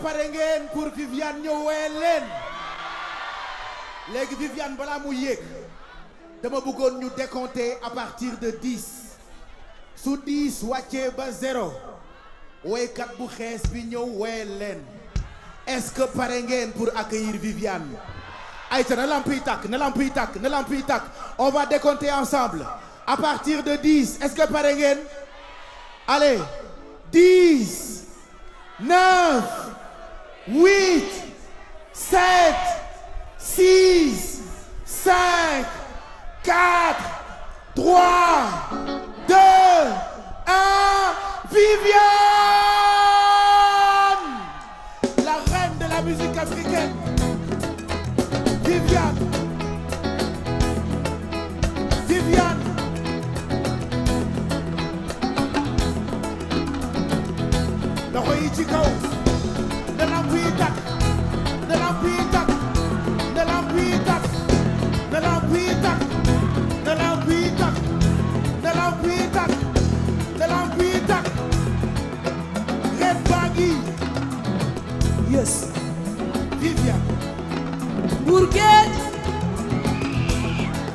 pare ngeen pour Viviane ñëw weel leen léegi Viviane balaa mu yéeg dama bëggoon ñu décompter à partir de 10 su 10 wàccee ba 0 woykat bu xees bi ñëw weel leen est-ce que pare ngeen pour accueillir Viviane ayca na lamp yi tàkk na lamp yi tàkk na lamp yi tàkk on va décompter ensemble à partir de 10 est-ce que pare ngeen allez 10 9 8 7 6 5 4 3 2 1 Viviane, la reine de la musique africaine. Viviane, Viviane. loxo yi ci kaw na lamp yi tàkk na lamp yi tàkk na lamp yi tàkk na lamp yi tàkk na lamp yi tàkk na lamp yi tàkk na lamp yi tàkk red baa ngi yes Viviane Bourguet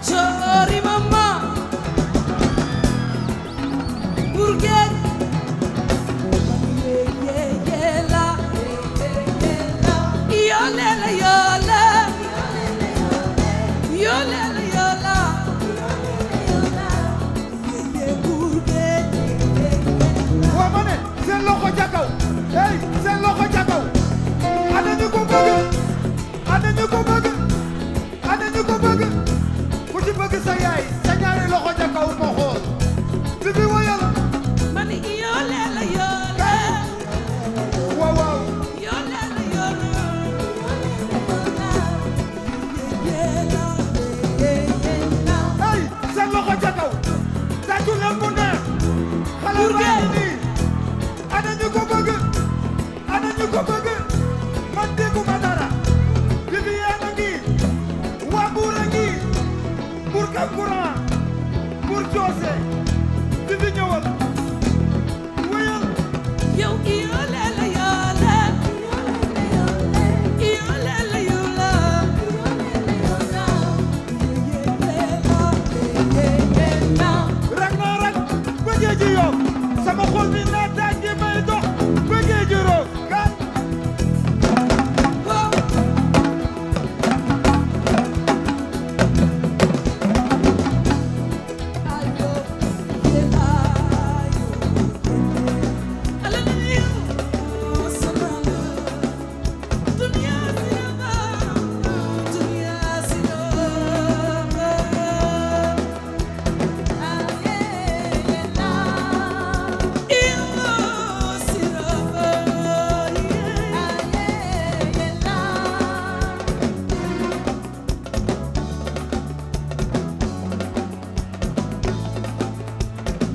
Chori mama Bourguet Yolela yola Yolela yola Bourguet waa ma ne seen loxo ca kaw hey seen loxo ca kaw ana ñu ko bëgg ana ñu ko bëgg ana ñu ko bëgg ku ci bëgg sa yaay sa ñaari loxo ca kaw ma xool bi bi woyal mani yolela yola waaw waaw Yolela yola hey seen loxo ca kaw tàccu leen mu neex xale baa ngi nii ana ñu ko bëgg ana ñu ko bëgg man dégguma dara bi bi yaa ngi waa Mbuur a ngi Mbuur Kankuran Mbuur Coose bi bi ñëwal wéyal yow yolela yola Yolela yola rek naa rek bëggee ji yow sama xol bi naa daaj gi may dox bëggee ji roog kan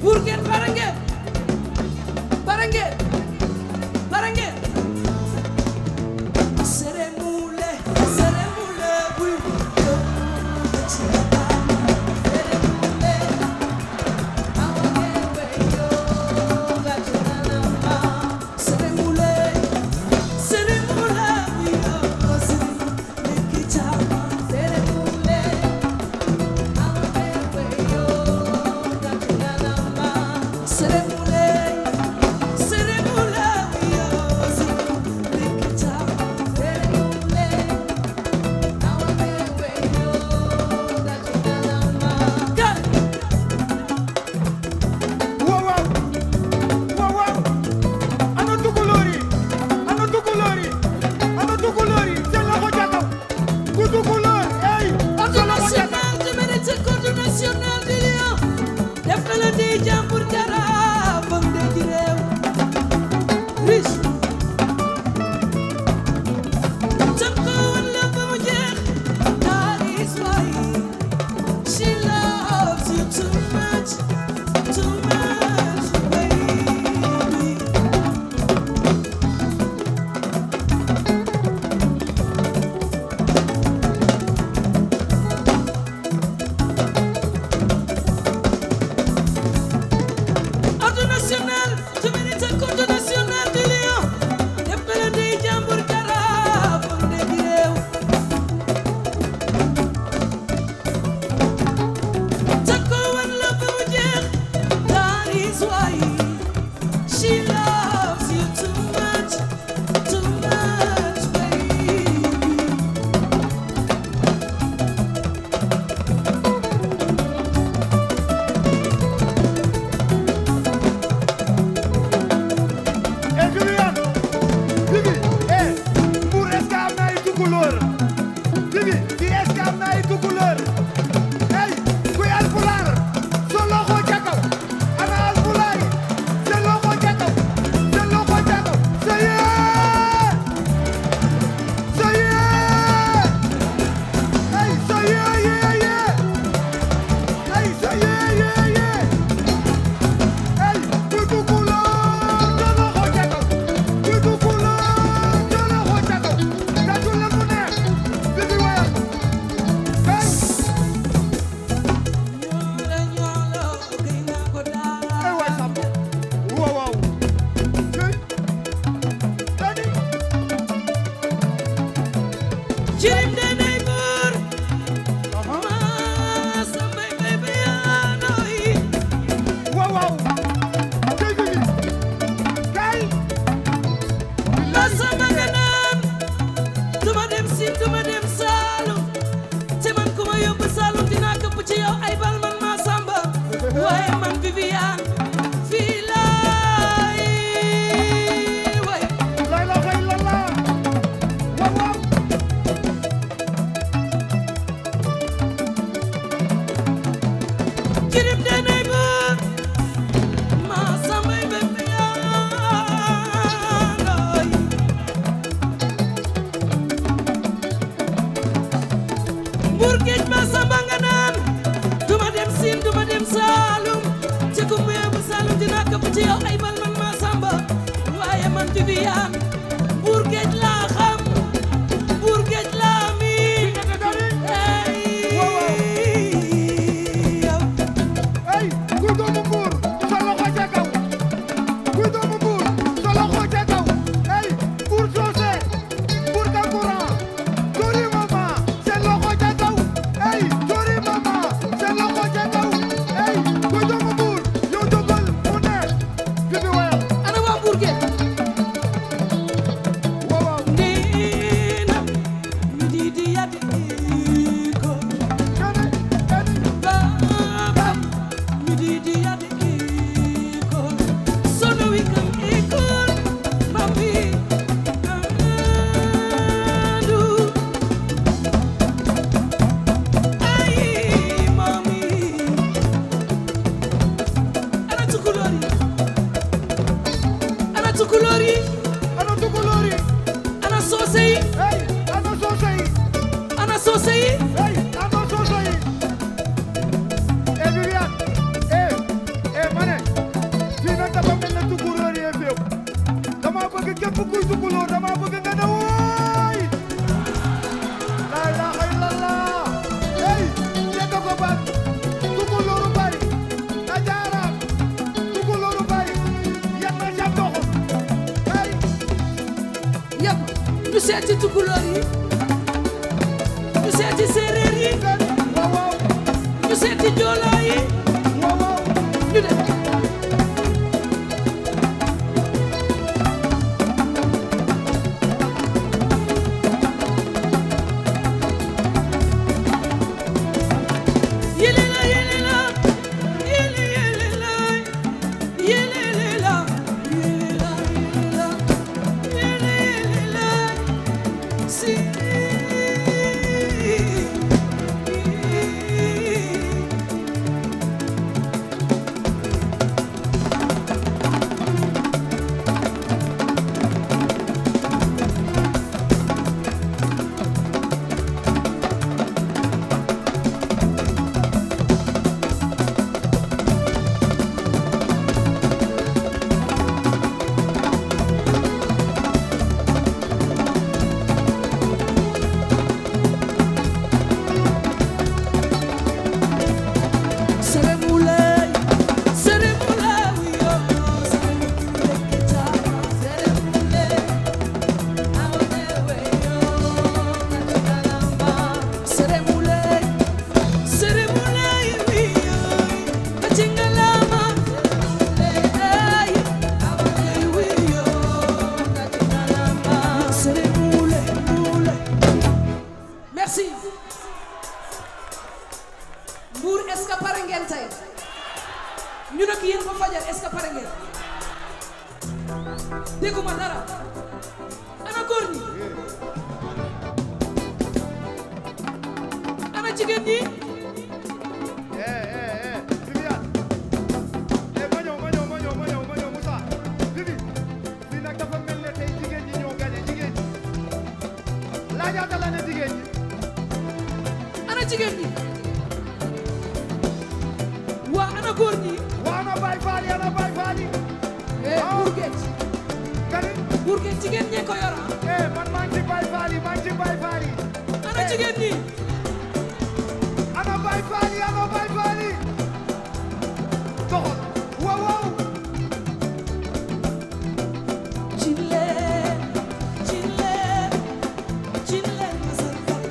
Bourguet barange barange barange seremule bul National du Lion def na la di jàmbur jaraaf That's why she loves you too much, baby. Viviane Vivi Mbour est-ce que am na ay tukulóor Vivi fii est-ce que am na ay tukulóor hey kuy alpulaar sa loxo ca kaw ana alpulaar yi sa loxo ca kaw sa loxo ca kaw sa yee hey sa yee hey sa yee hey kuy tukulóor sa loxo ca kaw kuy tukulóor sa loxo ca kaw tàccu leen mu neex Vivi wayal hey ay waay Samb waaw waaw hey dani Jirim de neighbor, ma samba baby anoy. waaw waaw tey Vivi kay La samba ganan, duma dem Siin duma dem Saalum, te man ku ma yóbbu Saalum dinaa këpp ci yow ay bal man ma samba, waaye man Viviane fii laay way. la ilaha illallah waaw waaw Jirim de neighbor, ma samba baby anoy. Mbuur géej ma samba nga naan duma dem Siin duma dem Saalum te ku ma yóbbu Saalum dinaa këpp ci yow ay bal man ma samba waaye man Viviane Mbuur géej laa xam Mbuur géej laa miin ey yow hey kuy doomu Mbuur sa loxo ca kaw kuy doomu Mbuur sa loxo ca kaw hey Mbuur soose Mbuur kankurang Jori mama seen loxo ca kaw hey Jori mama seen loxo ca kaw hey kuy doomu Mbuur yow jógal mu neex Vivi wayal ana waa Mbuur géej waaw waaw neena mi di yadi ko kene baba mi di yadi ko sono wi kam ikon mami adu ay mami ana tukulori ana tukulori ana tukulóor yi ana soose yi hey ana soose yi ana soose yi hey ana soose yi Viviane ma ne fii nag dafa mel ne tukulóor yi fépp dama bëgg képp kuy tukulóor dama bëgg nga ne wooy la ilaha illallah hey dégg ko baat tukulóoru bari na jaaraam tukulóoru bari yat na jam doxo hey yëpp ñu seeti tukulóor yi ñu seeti séeréer yi waaw waaw ñu seeti joolaa yi waaw waaw ñu dem yelela yelela yele yelela yelela yelela yelela yelela si pare ngeen dégguma dara ana góor ñi ana jigéen ñi Viviane ma ñëw Moussa Vivi fii nag dafa mel ne tey jigéen ñi ñoo gagné jigéen ñi laajaata la ne jigéen ñi ana jigéen ñi waa ana góor ñi waa ana Baye Fall yi Bourguet kani Bourguet jigéen ñee ko yor man maa ngi ci Baye Fall yi ana jigéen ñi ana Baye Fall yi doxal waaw cin leen ma seen kal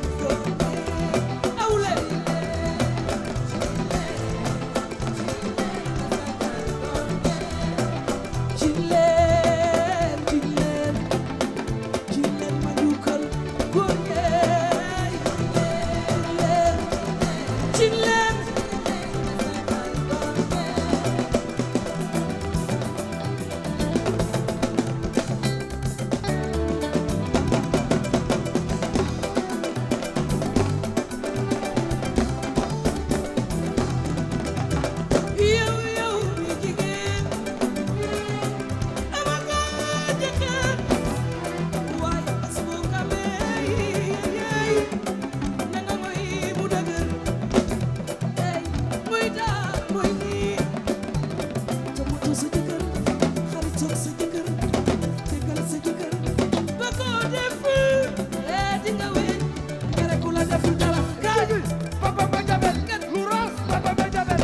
aw leen cin leen ma njukkal góor ñeey cin leen yow mi jigéen ama ko jëkkër waaye as bu kamee na nga moy mu dëgër muy daal muy nii toppatoo sa jëkkër xaritoog sa jëkkër déggal sa jëkkër ba ko def di nga wéy kere ku la def dara kaay Papa Benjamin lu ras Papa Benjamin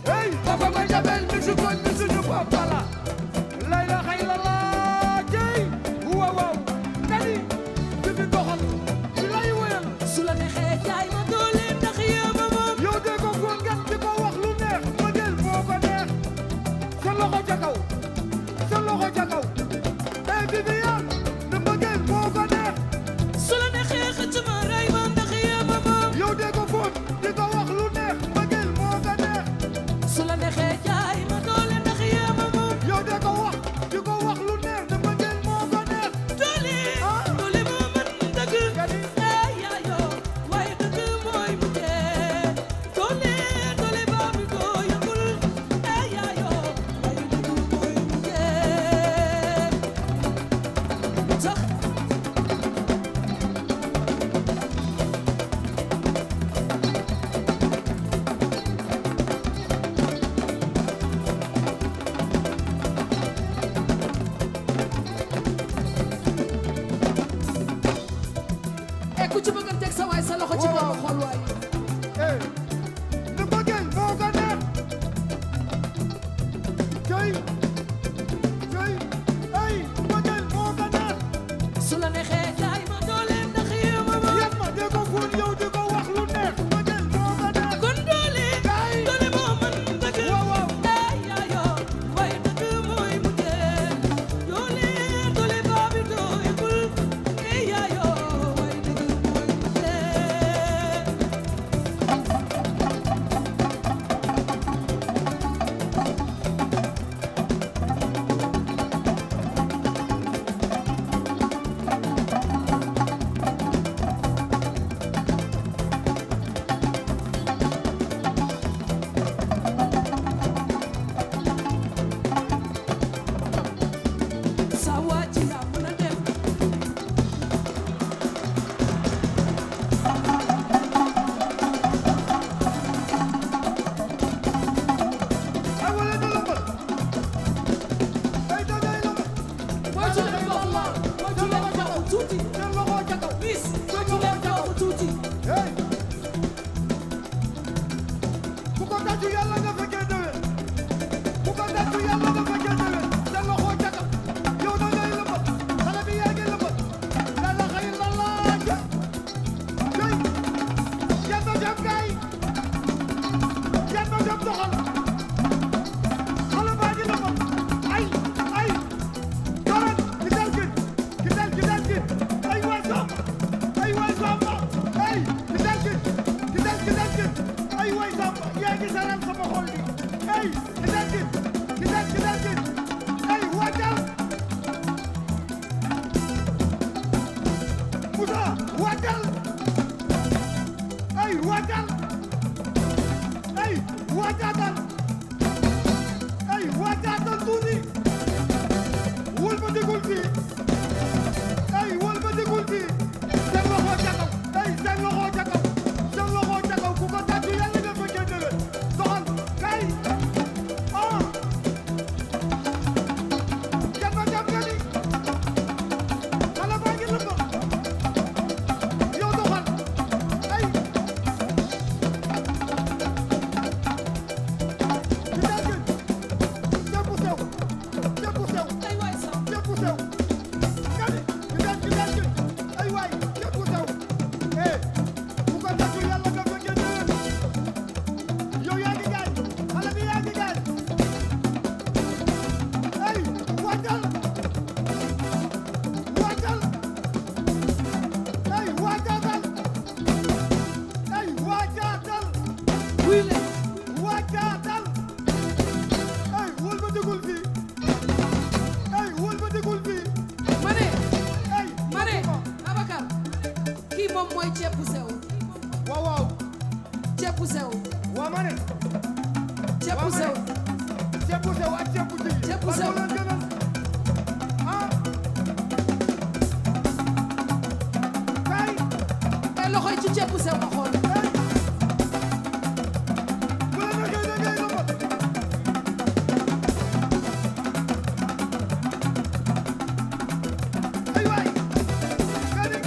hey Papa Benjamin mi su koñ mi suñu papa la lay la xay la jey waaw kani fi fi doxal ci lay wéyal su la neexee jaay ma doole ndax yaa ma moom yow de ko góor ngat di ko wax lu neex ma jël moo ko neex sa loxo ca kaw hey Viviane ne ma jël moo ko neex su la neexee xëcc ma rey ma ndax yaa ma moom yow de ko fóot di ko wax lu neex ma jël moo ko neex su la neexee jaay ma doole ndax yaa ma moom yow de ko wax di ko wax lu neex ne ma jël moo ko neex doole moo mën dëgg yaayoo waaye dëgg mooy mujjee doole baabi doo yëngul yaayoo waaye dëgg mooy mujjee sax ku ci bëgg a teg sa waay sa loxo ci kaw xool waay hey ne ma jël moo ko neex hey ma jël moo ko neex su la neexee jaay ma doole ndax yaa ma moom yéen ma de ko fóot yow di ko wax lu neex ma jël moo ko neex kon doole moo mën dëgg yaayoo waaye dëgg mooy mujjee doole baabi doo yëgul yaayoo waaye dëgg mooy mujjee sa waa ji yaa mën a dem ay wala na la bal ay da day la mooy ci leen foofu waaw mooy ci leen foofu tuuti jël loxo ca kaw bis mooy ci leen foofu tuuti hey bu ko tàccu yàlla nga fekkee déwén bu ko tàccu yàlla nga fekkee déwén jël loxo ca kaw yow da ngay la bal xale bi yaa ngi la bal la la xay la laaj hey yan na dem gaay yan na dem doxal xale baa ngi la bal ay doran ki dal gin ay waay samba ay ki dal gin ay waay samba yaa ngi saral sama ay waay gani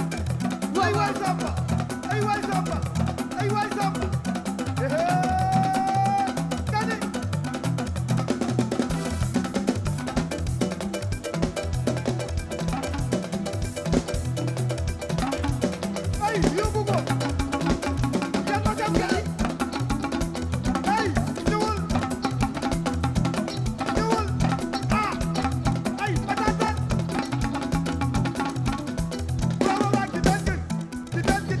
ay waay Samba ay waay Samba ay waay Samba gani ay yóbbu ko yan ma dem gani ay ñëwal ñëwal ay patatan waaw waaw ci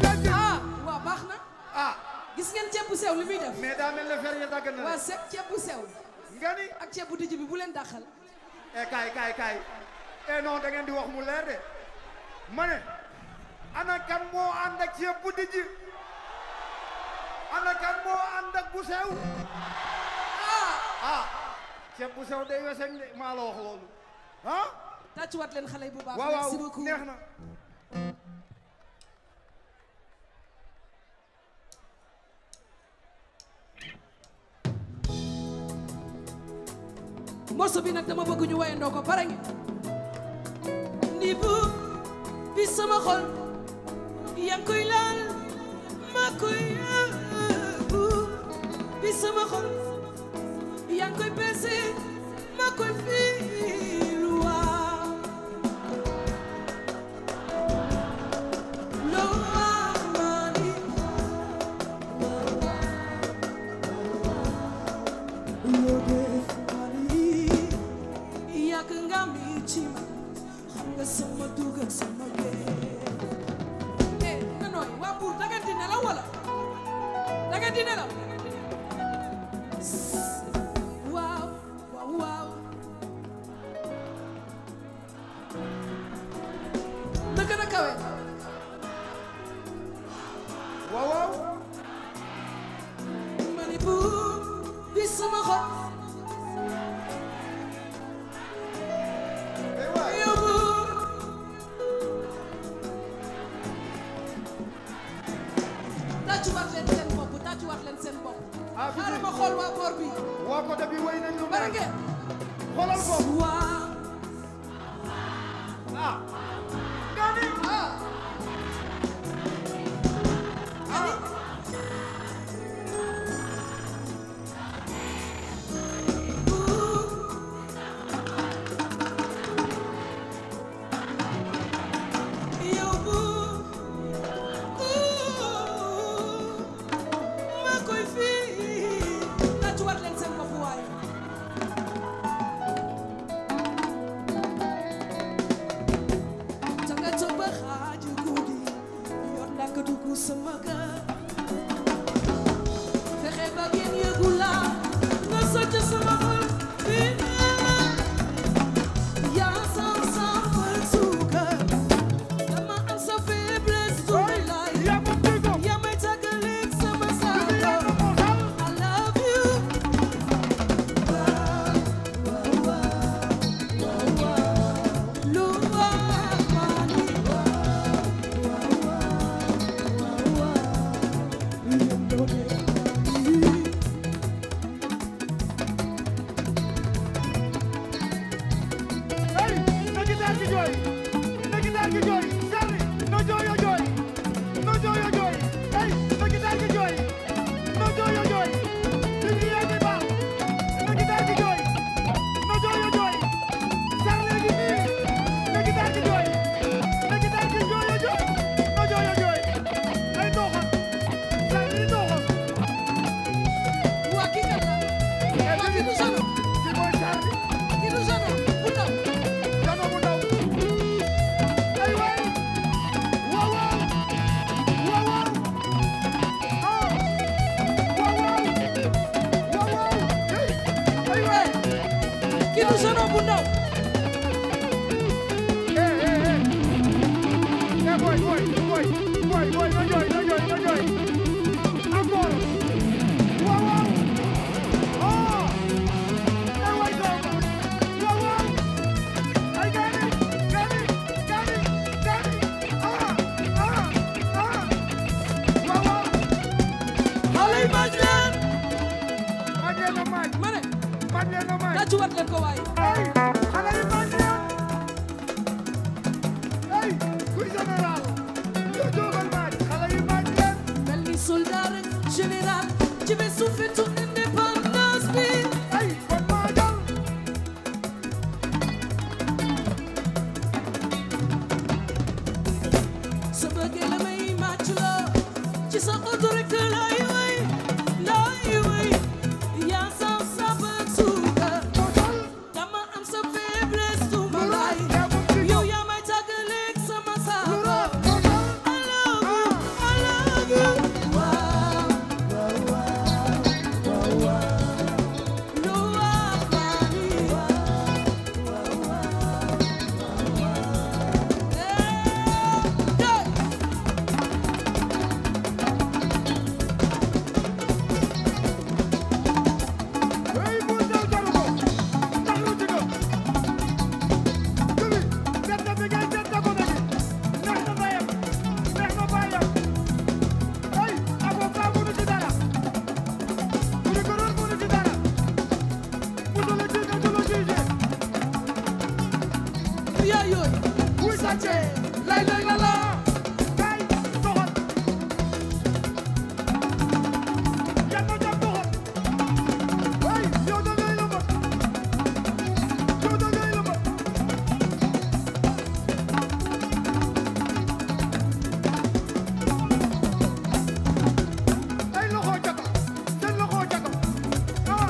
dëgg waaw baax na ah gis ngeen ceeb bu sew li muy def mais daa mel ne fer ya dagg na waa set ceeb bu sew nga ni ak ceeb bu dijj bi bu leen dàqal kaay non da ngeen di wax mu leer de ma ne ana kan moo ànd ak ceeb bu dijj ana kan moo ànd ak bu sew ceeb bu sew day weseng de maa la wax loolu tàccuwaat leen xale yi bu baax waaw merci beaucoup neex na morceau bi nag dama bëgg ñu wayandoo ko pare ngi ni bu bi sama xol yaa ngi koy laal ma koy bu bi sama xol yaa ngi koy peese ma koy fiil waaw loo wax ma ni loo def ma ni yàgg nga mi ci man xam nga sama dugg ak sama génn na nooy waa buur da ngeen di nelaw wala da ngeen di nelaw waaw waaw waaw na gën a kawe waaw ma ni buur bi sama xol yow buur tàccuwaat leen seen bopp tàccuwaat leen seen bopp xaaral ma xool waa boor bi waa côté bi way nañ lu bare neex ngeen xoolal ko waaw nga ni yow buur ma koy fii tàccuwaat leen seen bopp waaye ca nga toog ba xaaju guddi yor ndànk dugg sama kër fexe ba kenn yëgu la nga socc sama xol bi yaa sama suukar dama am sa faiblesse du lay yaa moom dégg ko yaa may tàggaleeg sama yaa saako ko moo xam I love you lu wax ma ni hey na gitaar gi jooy na gitaar gi jooy Charly no jooyo jooy no jooyo jooy hey na gitaar gi jooy no jooyo jooy li yaa ngi baax na gitaar gi jooy no jooyo jooy Charly gi nii na gitaar gi jooy na gitaar gi jooyo jooy no jooyo jooy ay doxal Charly doxal waa kii kan la waa kii du Jano ki mooy Charly kii du Jano bu ndaw Jano bu ndaw ay waay waaw waaw waaw waaw ah waaw waaw waaw waaw ay waay kii du Jano bu ndaw boy no jooy encore waaw waaw ah ay waay doom waaw waaw ay gaani ah waaw waaw xale yi maaj leen maaj leen na maaj ma ne maaj leen na maaj tàccuwaat leen ko waaye ay xale yi maaj leen feetu indépendance bi ay kon maa jàll su bëggee la may màcc la ci sa oto rek laay way yaa saf saf ak suukar dama am sa faiblesse su ma laay yow yaa may tàggaleeg sama saaba I love you waaw lu wax maa ni hey bu ndaw jaru ko ndax lu ci doon Tubi seet na fi ngay seet na ko nagi neex na ndeyam neex na baayam hey avocat mënu ci dara procureur mënu ci dara musu la jiite du la jiite yaa yooyu wuy sàcce lay lay la la kay doxal yan ma jàpp doxal hey yow da ngay la mat yow da ngay la mat ay loxo ca kaw seen loxo ca kaw ah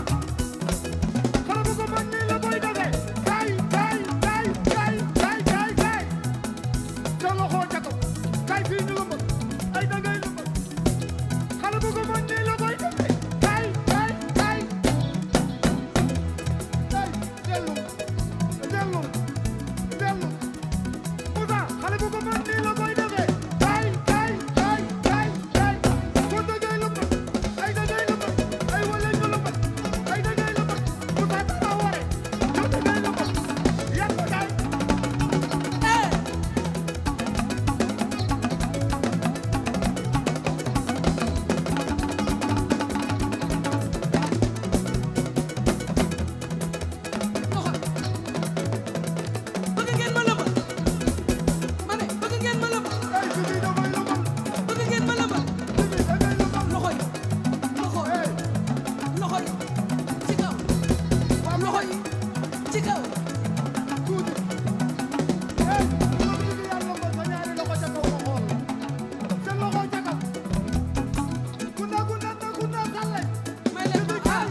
xale bu ko mën nii la koy defee kay kay kay kay kay kay kay seen loxo ca kaw kay fii ñu la mën ay da ngay la mën xale bu ko mën nii la koy defee kay kay kay kay dellu dellu dellu Moussa xale bu ko mën nii la koy defee kay kay kay kay kay kon da ngay la mën ay da ngay la mën ay wala ñu la mën ay da ngay la mën Moussa dara ware yow da ngay la mën yàq kay bëgg ngeen ma lëmbal ma ne bëgg ngeen ma lëmbal ay Tubi damay la mën bëgg ngeen ma lëmbal Tubi da ngay la mën loxo yi loxo yi ci kaw loxo yi ci kaw tuuti hey loolu ci yàlla mën sa ñaari loxo ca kaw ma xool seen loxo ca kaw gunda sàlle may leen ko ah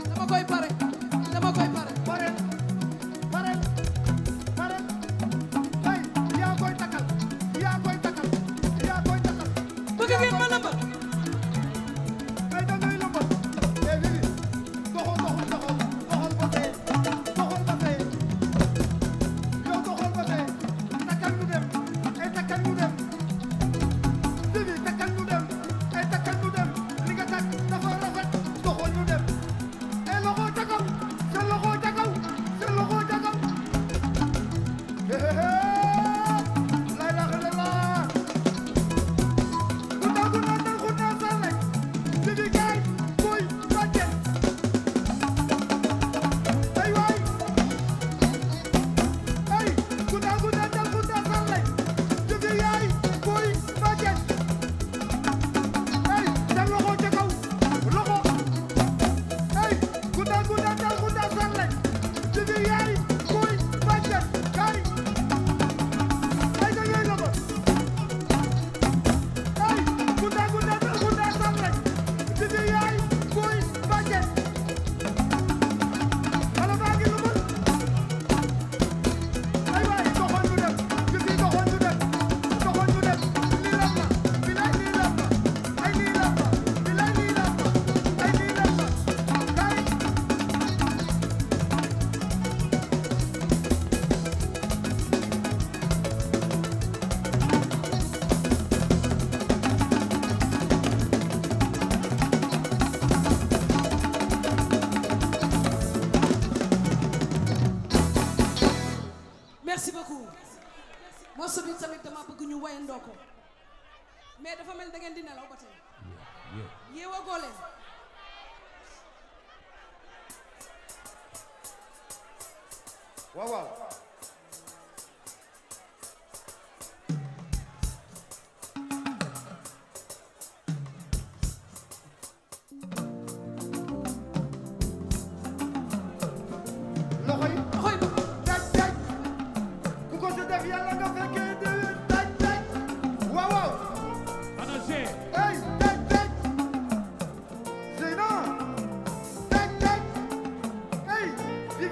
dama koy pare pare hey yaa koy takkal bëgg ngeen ma lëmbal ay da ngay lëmbal eh Vivi doxal ba fee yow doxal ba fee takkal ñu dem ay takkal ñu dem Vivi takkal ñu dem ay takkal ñu dem li nga takk dafa rafet doxal ñu dem ay loxo ca kaw seen loxo ca kaw lay la xale la gunda sàlle Vivi gaay boy bàjjen ay waay ay gunda sàlle Vivi yaay boy bàjjen ay seen loxo ca kaw loxo ay gunda sàlle Vivi yaay boy bàjjen kaay ay da ngay la mën ay gunda sàlle Vivi yaay boy bàjjen xale baa ngi lu mën ay waay doxoon ñu dem Vivi doxoon ñu dem lii lam la bilaay lii lam la ay lii lam la bilaay lii lam la ay lii lam la kaay merci beaucoup morceau bi tamit dama bëgg ñu wayandoo ko mais dafa mel da ngeen di nelaw ba tey yeewagoo leen waaw waaw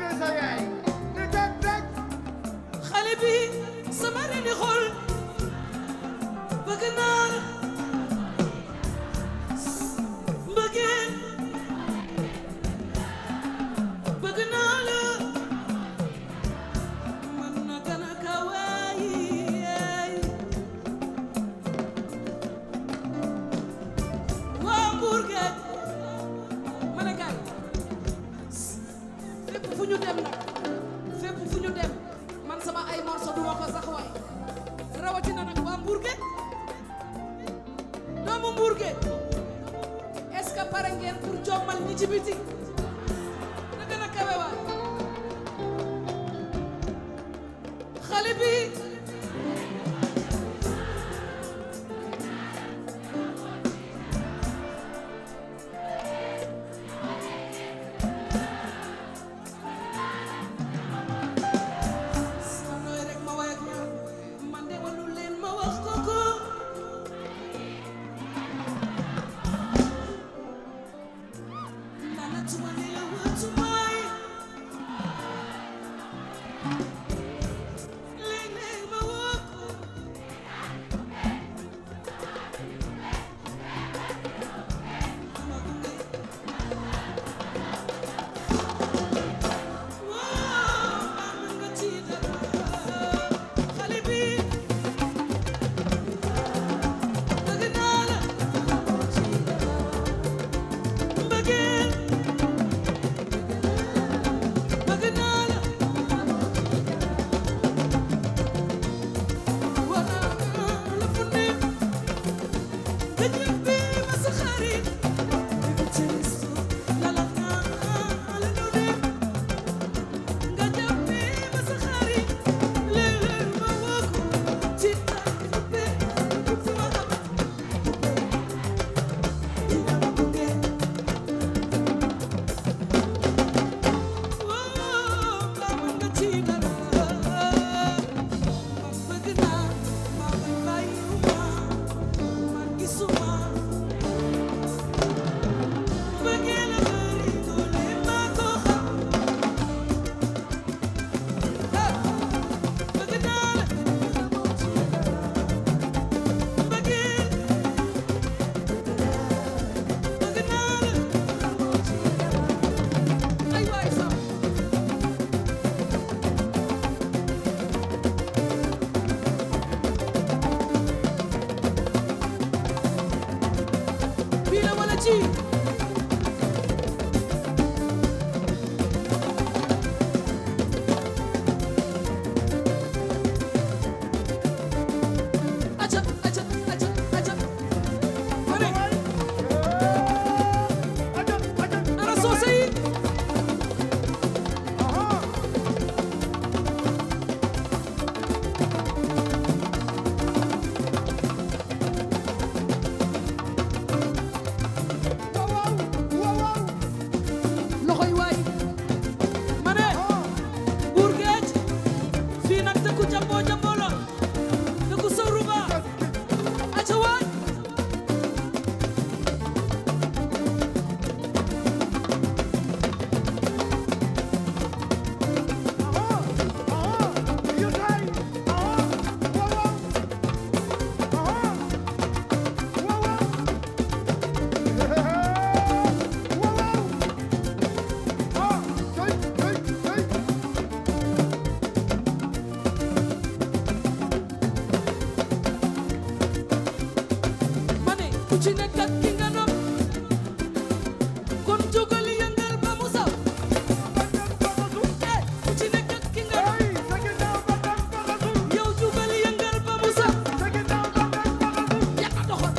bëggee sa yaay ni teg teg xale bi sama reeni xol bëgg naa la mbëggeel bëgg naa la man na gën a kawaay waa Mbour Géej ma ne kay fépp fu ñu dem nag fépp fu ñu dem man sama ay morceau duma ko sax waay rawatina nag waa Mbour Géej doomu Mbour Géej est-ce que pare ngeen pour jommal ñi ci biti na gën a kawe waay xale bi sanooy rek ma way ak ñoom man de walu leen ma wax ko ko nana tuma ne la wëtumaay léeg-léeg ma woo ko dama gunge waaw am nga ci dara xale bi bëgg naa la mbëggeel bëgg naa la wana la fu ne nga ñibbi ma sa xarit di ci suuf la la naa la nu ne nga jàppi ma sa xarit léeg-léeg ma woo ko ci tàppe fu ma xam dina ma gunge waaw mbaa mën nga ci dara man bëgg naa maa koy bàyyiwuma man gisuma bëggee la bëri doole maa ko xam bëgg naa la mbëggeel bëgg naa la ay waay sax bii la wala ci aca aca aca aca ma ne aja aja ana soose yi aha waaw waaw waaw loxoy waay ma ne Mbour Géej fii nag dëkku jamboo jamboo la dëkku sawruba aca waay ma ne ku ci nekk ak ki nga nopp kon jógal yëngal ba mu saw ku ci nekk ak ki nga nopp yow jógal yëngal ba mu saw yaa doxal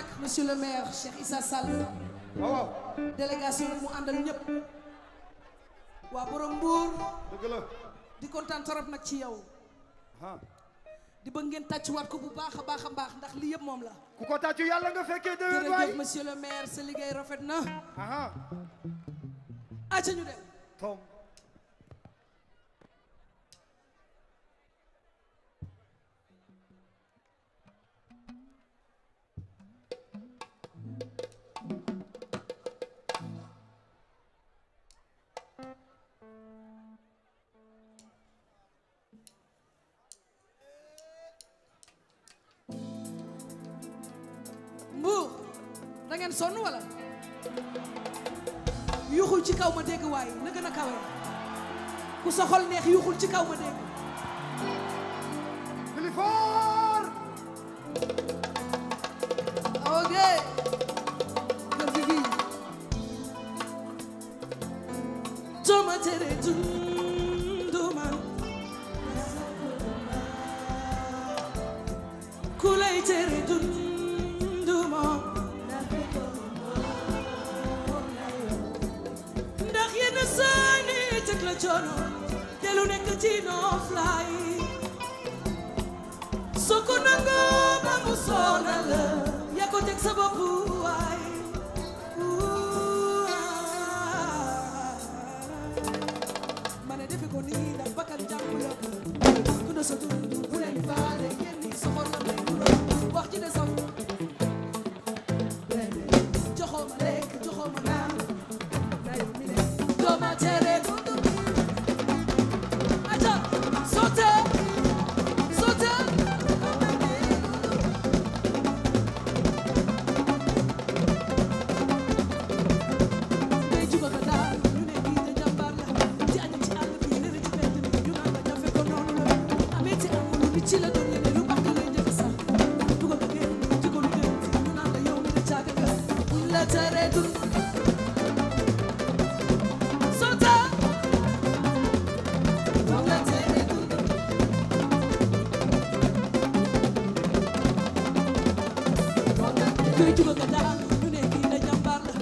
nag monsieur le maire Cheikh Issa Sall waaw délégation bi mu àndal ñëpp waa borom Mbour dëgg la di kontaan torop nag ci yow di bëgg ngeen tàccuwaat ko bu baax a baax a baax ndax lii yëpp moom la ku ko tàccu yàlla nga fekkee déwén waay jërëjëf monsieur le maire sa liggéey rafet na aha acca ñu dem tom Mbour da ngeen sonn wala yuuxul ci kaw ma dégg waaye na gën a kawe ku sa xol neex yuuxul ci kaw ma dégg Clifford ok kër gi fii toma tere dunduma ku lay tere dunduma ndax yenn saa ni teg la coono te lu nekk ci noflaay soo ko nangoo ba mu sonal la yaa ko teg sa bopp waay ma ne defe ko nii ndax bakkan jàmm la ku ne sa dund bu leen faale yéen ñi soxor la may wax ci ne sax joxoo ma lekk joxoo ma naan na yow mi ne doo ma tere aja sote sote ngay juga ka daal ñu ne kii de jàmbaar la ci aña ci àll bi lëre ci bedd bi ñu naan la jafe ko noonu la amee ci amul nit ci la doon yene lu baax lay jëf sax dugal ko génn ci ko lu jëm ñu naan la yow mi ne caaga ka buñ la tere dund sota buñ la tere dund ngay juga ka daal ñu ne kii de jàmbaar la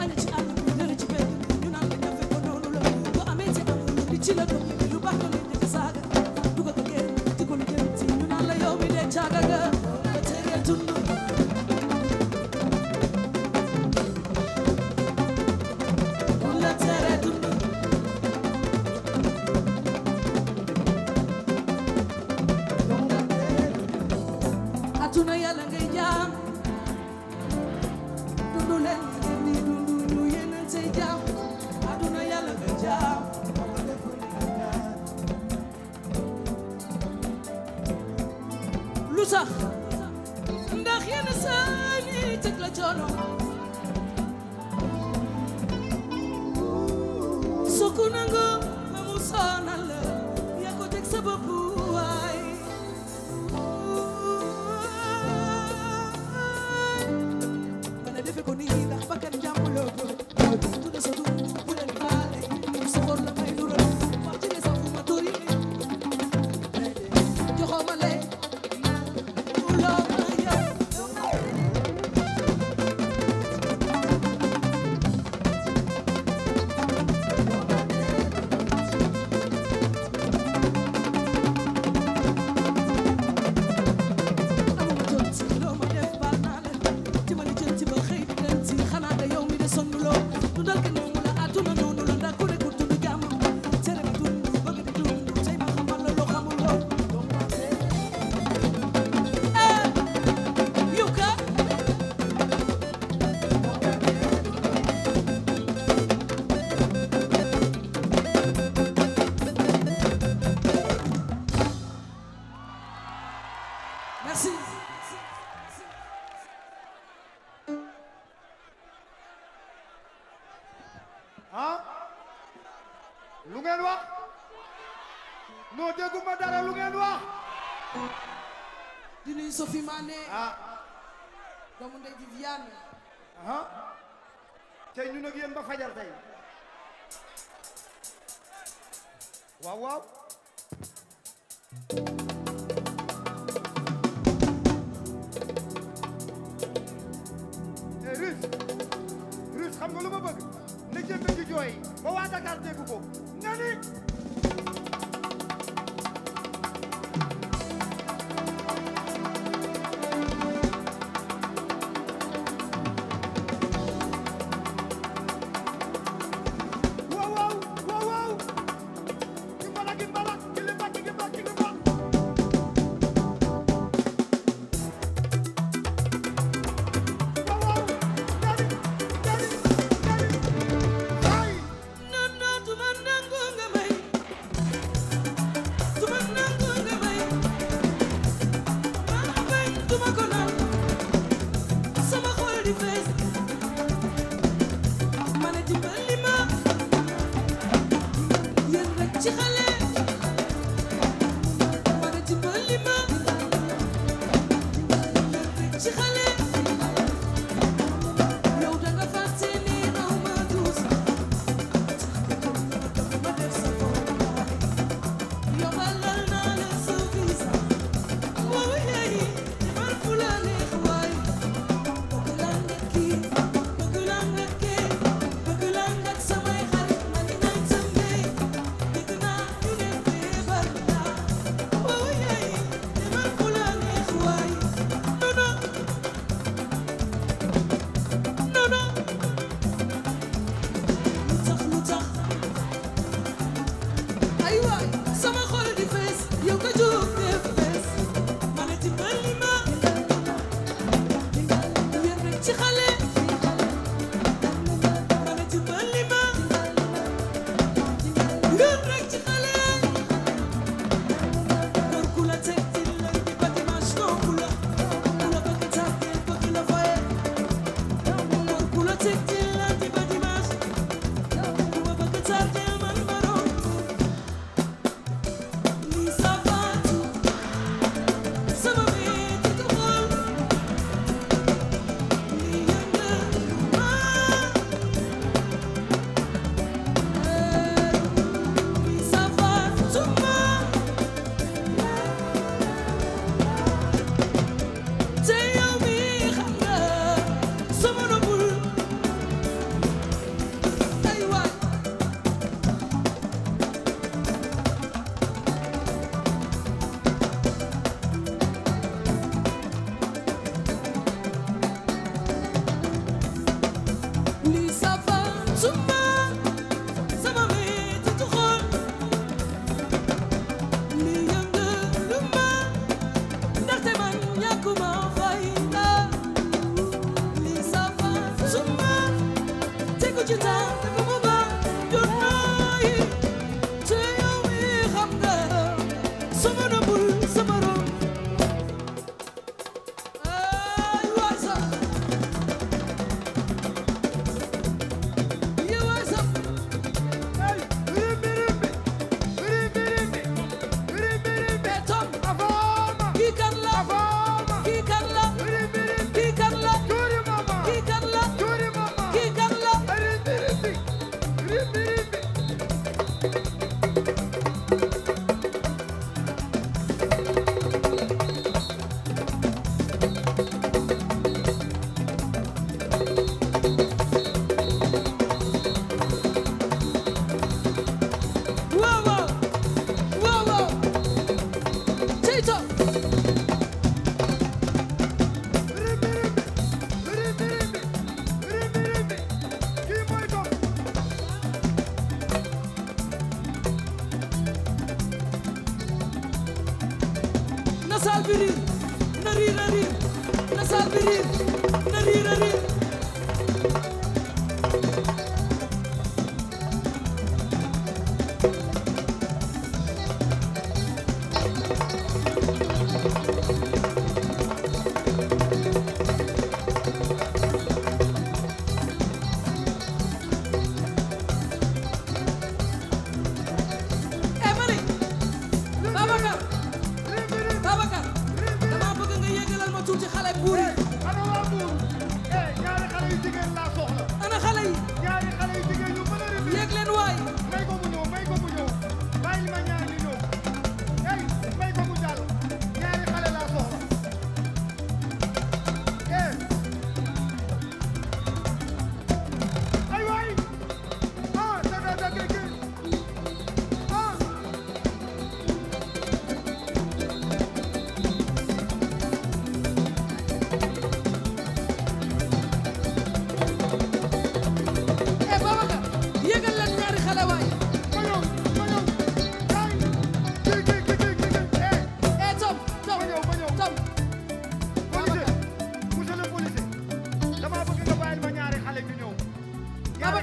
aña ci àll bi lëre ci bedd bi ñu naan la jafe ko noonu la bu amee ci amul nit ci la doon yene lu baax lay jëf saaga dugal ko génn ci ko lu jëm ñu naan la yow mi ne caaga ka buñ la tere dund buñ la tere dund atuna yàlla ngay jaam dundu leen ni dundu ñu yeneen say jaam atuna yàlla ngay jaam lu sax ndax yenn saa yi teg la coono soo ko nangoo ba mu sonal la yaa ko teg sa bopp waay ma ne defe ko nii ndax bakkan jàmm la ko tudd sa dund bu leen faale sa xor la may nural wax ci ne sa fu ma tori joxoo ma lee loo ma yow amuma jot ci loo ma def baal naa la ci ma li jël ci ba xëy di dem ci xanaa da yow mi de sonn loo dundal ke noonu la àdduna noonu la ndax ku ne ku dund jàmm tere ma dund bëgg di dund tey ma xamal la loo xamul loo yow ka merci ah lu ngeen wax noo dégguma dara lu ngeen wax di nuyu Sophie Mané ah doomu ndey Viviane ah tey ñu nag yéen ba fajar tey waaw waaw xam nga lu ma bëgg na jëmbe ci jooy ba waa Dakar dégg ko nga ni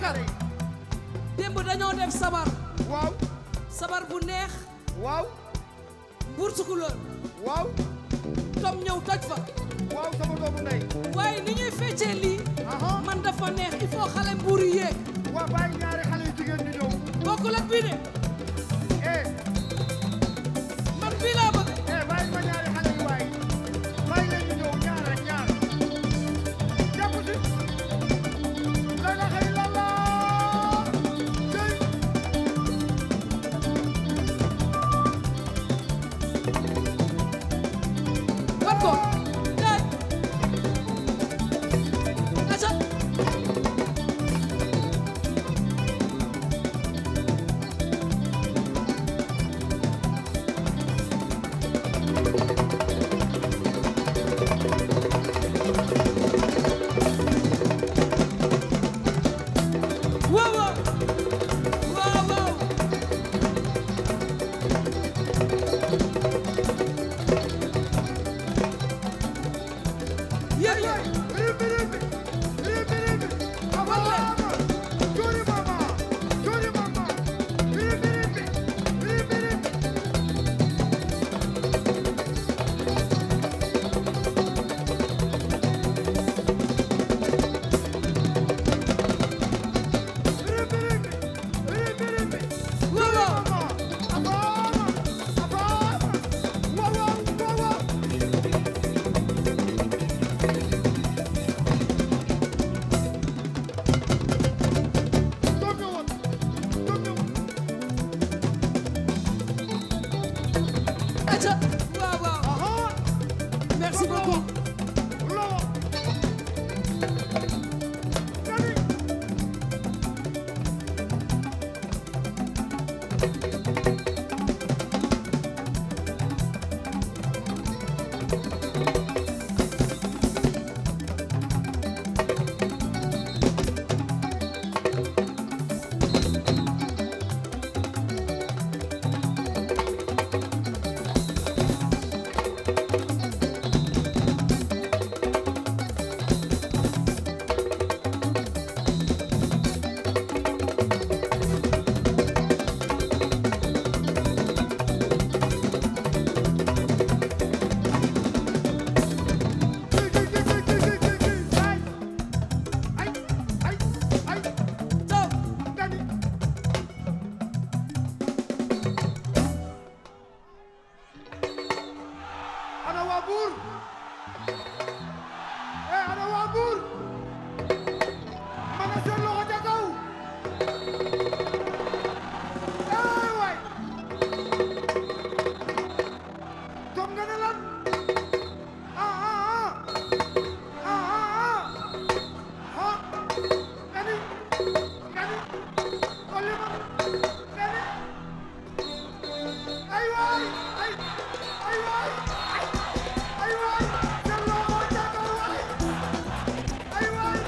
Babacar démb dañoo def sabar waaw sabar bu neex waaw Mbour Tukulóor waaw Tom ñëw toj fa waaw sama doomu ndey waaye ni ñuy feccee lii aha man dafa neex il faut xale Mbour yi yéeg waa bàyyi ñaari xale yu jigéen ñu ñëw bokkul ak bii de eh man bii laa bëgg bàyyi ma ñaari xale yu waay bàyyi leen ñu ñëw ñaar rek ñaar jàpp si la la xëy la la tey bat ko daay aca waaw waaw waaw waaw yéen yéen waaw waaw aca waaw waaw merci beaucoup taw ana waa Mbour ana waa Mbour mana seen loxo ca kaw waay tom nga ne lan gani olli ma gani ay waay ay waay ay waay seen loxo ca kaw waay ay waay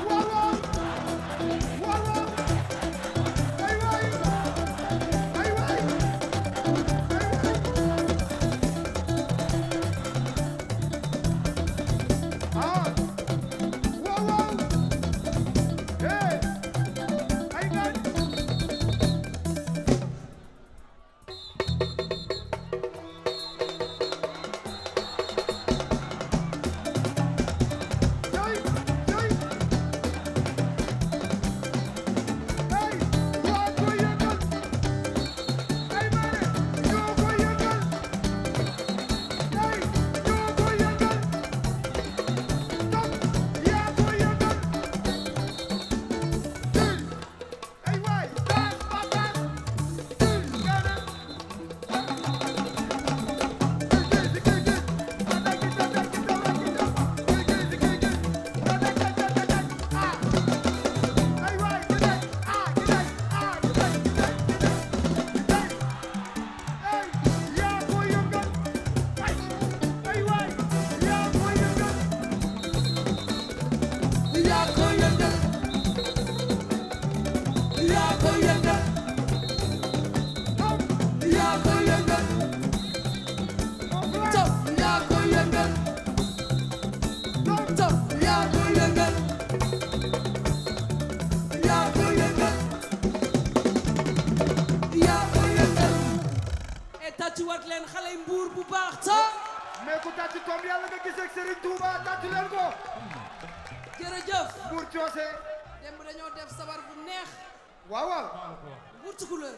waaw waaw waaw waaw ay waay ay waay ay waay waaw waaw ay gaay jooy jooy waa ko yëngal ay maane ñoo ko yëngal ñoo ko yëngal tom yaa ko yëngal ay waay baas ba baas gana yaa ko yëngal yaa ko yëngal yaa ko yëngal taw yaa ko yëngal taw yaa ko yëngal leen xale Mbuur bu baax ta mais ku tàcc toom yàlla nga gisee ak Serigne Touba tàcc leen ko jërëjëf Mbuur coose démb dañoo def sabar bu neex waaw waaw Mbuur tukulóor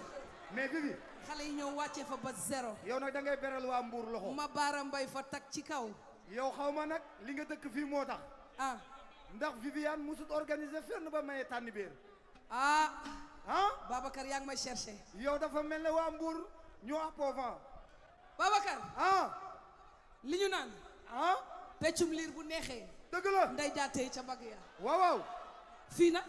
mais Bibi xale yi ñëw wàccee fa ba zéro yow nag da ngay beral waa Mbuur loxo ma baara mbay fa tag ci kaw yow xaw ma nag li nga dëkk fii moo tax ah ndax Viviane musut organiser fenn ba maye tànn biir ah Babacar yaa ngi may cherché yow dafa mel ne waa Mbuur ñoo appovant Babacar li ñu naan peccum liir bu neexee dëgg la nday jaatee ca mbagg ya waaw waaw fii nag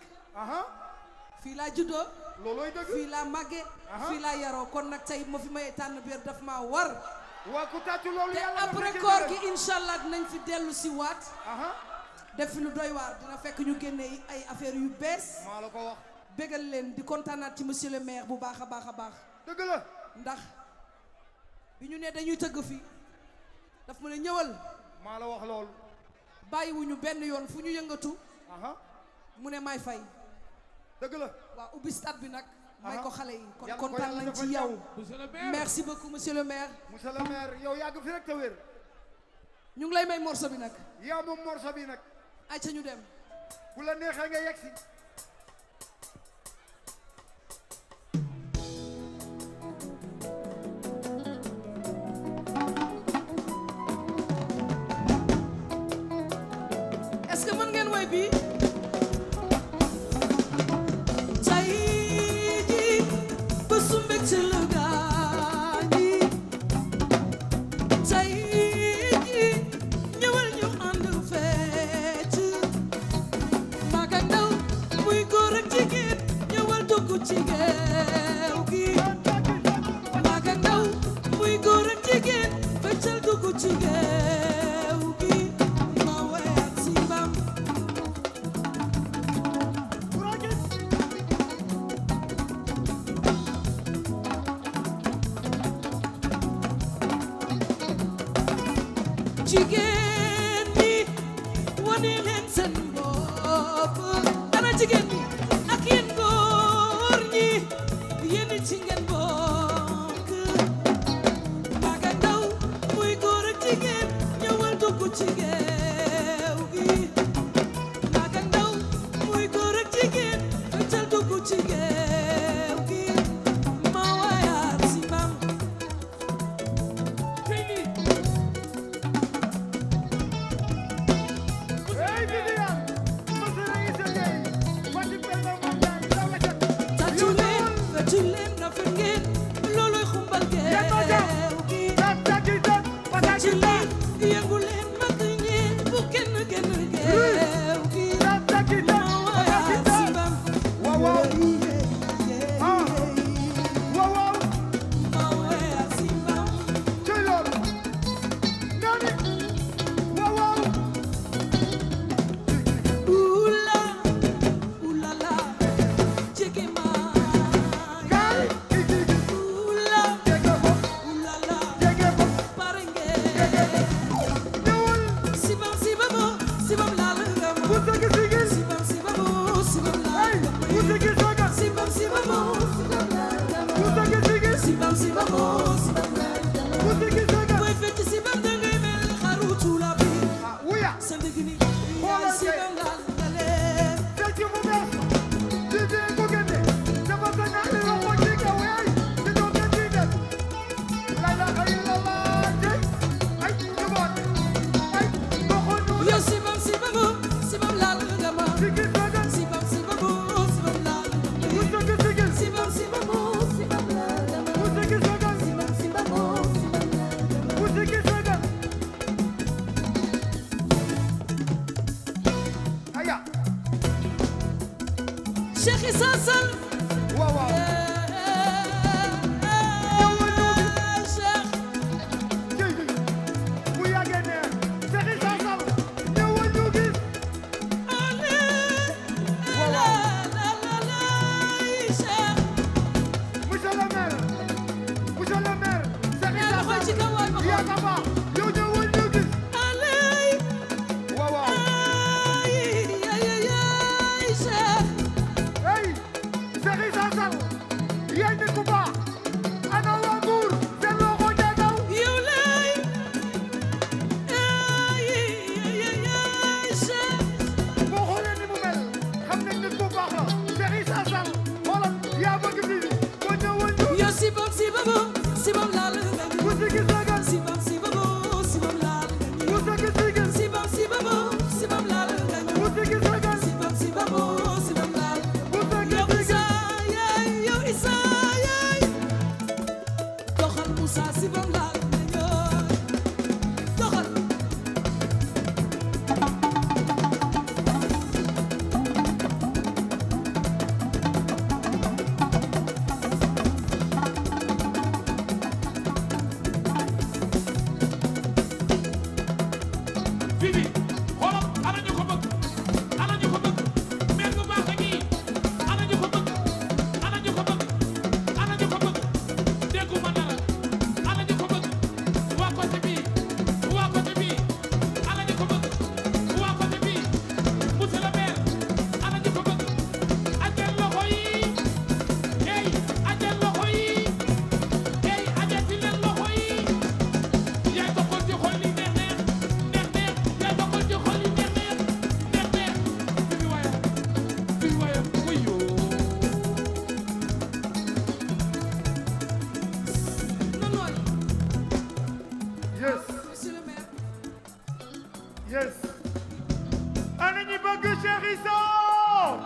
fii laa juddoo loolooy dëgg fii laa màggee fii laa yaroo kon nag tey ma fi maye tànn biir daf maa war waa ku tàccu loolu te yàlla après koor gi incha allah dinañ fi dellu si waat def fi lu doy waar dina fekk ñu génne ay affaires yu bees maa la ko wax bégal leen di kontaanaat ci monsieur le maire bu baax a baax a baax dëgg la ndax bi ñu ne dañuy tëgg fi daf mu ne ñëwal maa la wax loolu bàyyiwuñu benn yoon fu ñu yëngatu mu ne may fay dëgg la waaw ubbi stade bi nag may ko xale yi kon kontaan nañ ci yow merci beaucoup monsieur le maire monsieur le maire yow yàgg fi rek te wér ñu ngi lay may morceau bi nag yaa moom morceau bi nag ay ca ñu dem bu la neexee nga yegg si est-ce que mën ngeen woy bi jigéen ñi wane leen seen bopp ana jigéen ñi ak yéen góor ñi yéen ci ngeen bokk mag ak ndaw muy góor ak jigéen ñëwal dugg ci géew gi mag ak ndaw muy góor ak jigéen feccal dugg ci géew gi ma wayaat si mam Cheikh Issa Sall waaw waaw Cheikh bu yàggee ne Cheikh Issa Sall ñëwal ñu gis monsieur le maire Cheikh Issa Sall yaa ka baax yow ñëwal ñu gis waaw waaw Cheikh Issa Sall Cheikh Issa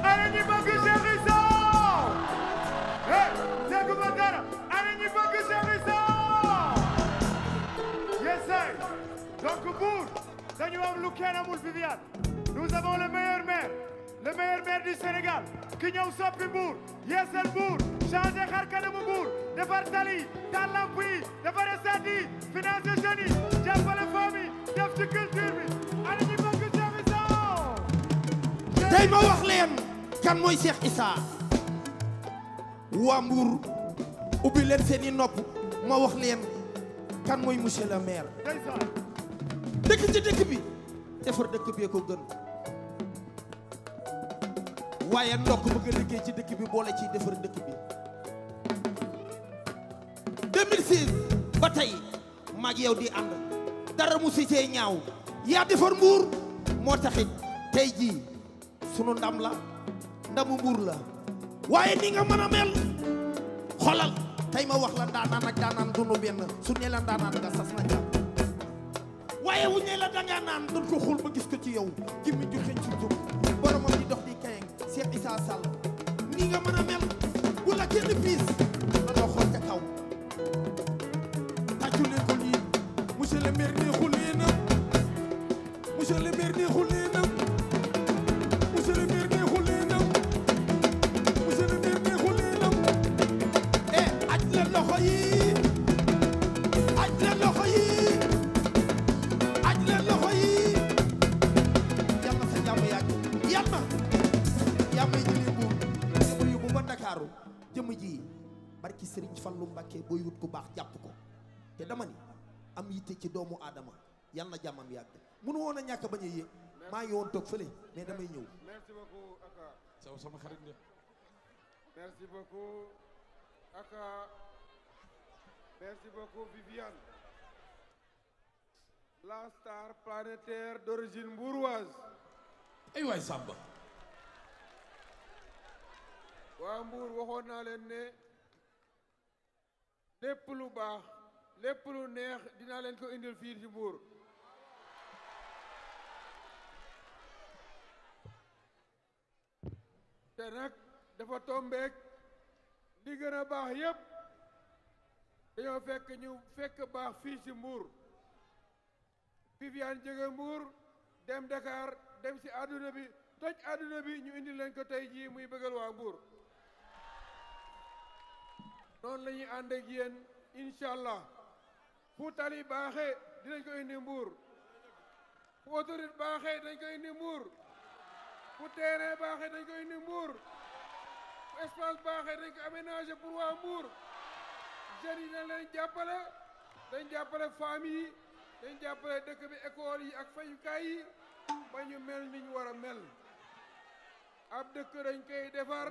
ana ñi bëgg Cheikh Issa dégguma dara ana ñi bëgg Cheikh Issa yes sir donc Mbour dañu am lu kenn amul Viviane nous avons le meilleur maire du Sénégal ki ñëw soppi Mbour yeesal Mbour changer xar kanamu Mbour defar tali taal lamp yi defar stade yi financer jeunes yi jàppale famille def ci culture bi ana ñi bëgg Cheikh Issa tey ma wax leen kan mooy Cheikh Issa waa Mbour ubbi leen seeni nopp ma wax leen kan mooy monsieur le maire dëkk ci dëkk bi defar dëkk bee ko gën waaye ndokk bëgg a liggéey ci dëkk bi boole ciy defar dëkk bi 2006 ba tey maag yow di ànd dara mu si see ñaaw yaa defar Mbour moo taxit tey jii sunu ndam la ndamu Mbour la waaye ni nga mën a mel xolal tey ma wax la ndaanaan ak daanaan dunu benn su ne la ndaanaan nga sas na jàpp waaye wu ne la danga naan doon ko xool ba gis ko ci yow jimmi ju xeñ sutum boromam di dox di kayeng Cheikh Issa Sall ni nga mën a mel bu la kenn piis na doo xool ca kaw tàccu leen ko lii monsieur le maire neexu leenam monsieur le maire neexu leenam monsieur le maire neexu leenam monsieur le maire neexu leenam aj leen loxo yi aj leen loxo yi aj leen loxo yi yal na sa jàmm yàgg yal na jàmm yi jëlee Mbour dama yóbbu ba Ndakaaru jëmm ji barki Serigne Fallou Mbacké booy wut ku baax jàpp ko te dama ni am yitte ci doomu aadama yal na jàmmam yàgg mënu woon a ñàkk bañ a yéeg maa ngi woon toog fële mais damay ñëw. merci beaucoup Aka. saw sama xarit nga. merci beaucoup Aka. merci beaucoup Viviane. la star planétaire d'origine mbouroise. ay waay Samba. waa Mbour waxoon naa leen ne lépp lu baax lépp lu neex dinaa leen ko indil fii ci Mbour. te nag dafa tombeek li gën a baax yépp dañoo fekk ñu fekk baax fii ci Mbour. Viviane jóge Mbour dem Dakar dem ci àdduna bi toj àdduna bi ñu indi leen ko tey jii muy bëggal waa Mbour noonu la ñuy ànd ak yéen incha allah fu tali baaxee dinañ ko indi Mbour fu autoroute baaxee dañ ko indi Mbour fu terrain baaxee dañ ko indi Mbour fu espace baaxee dañ ko aménager pour waa Mbour jeunes yi dañ leen jàppale dañ jàppale famille yi dañ jàppale dëkk bi école yi ak fayukaay yi ba ñu mel ni ñu war a mel ab dëkk dañ koy defar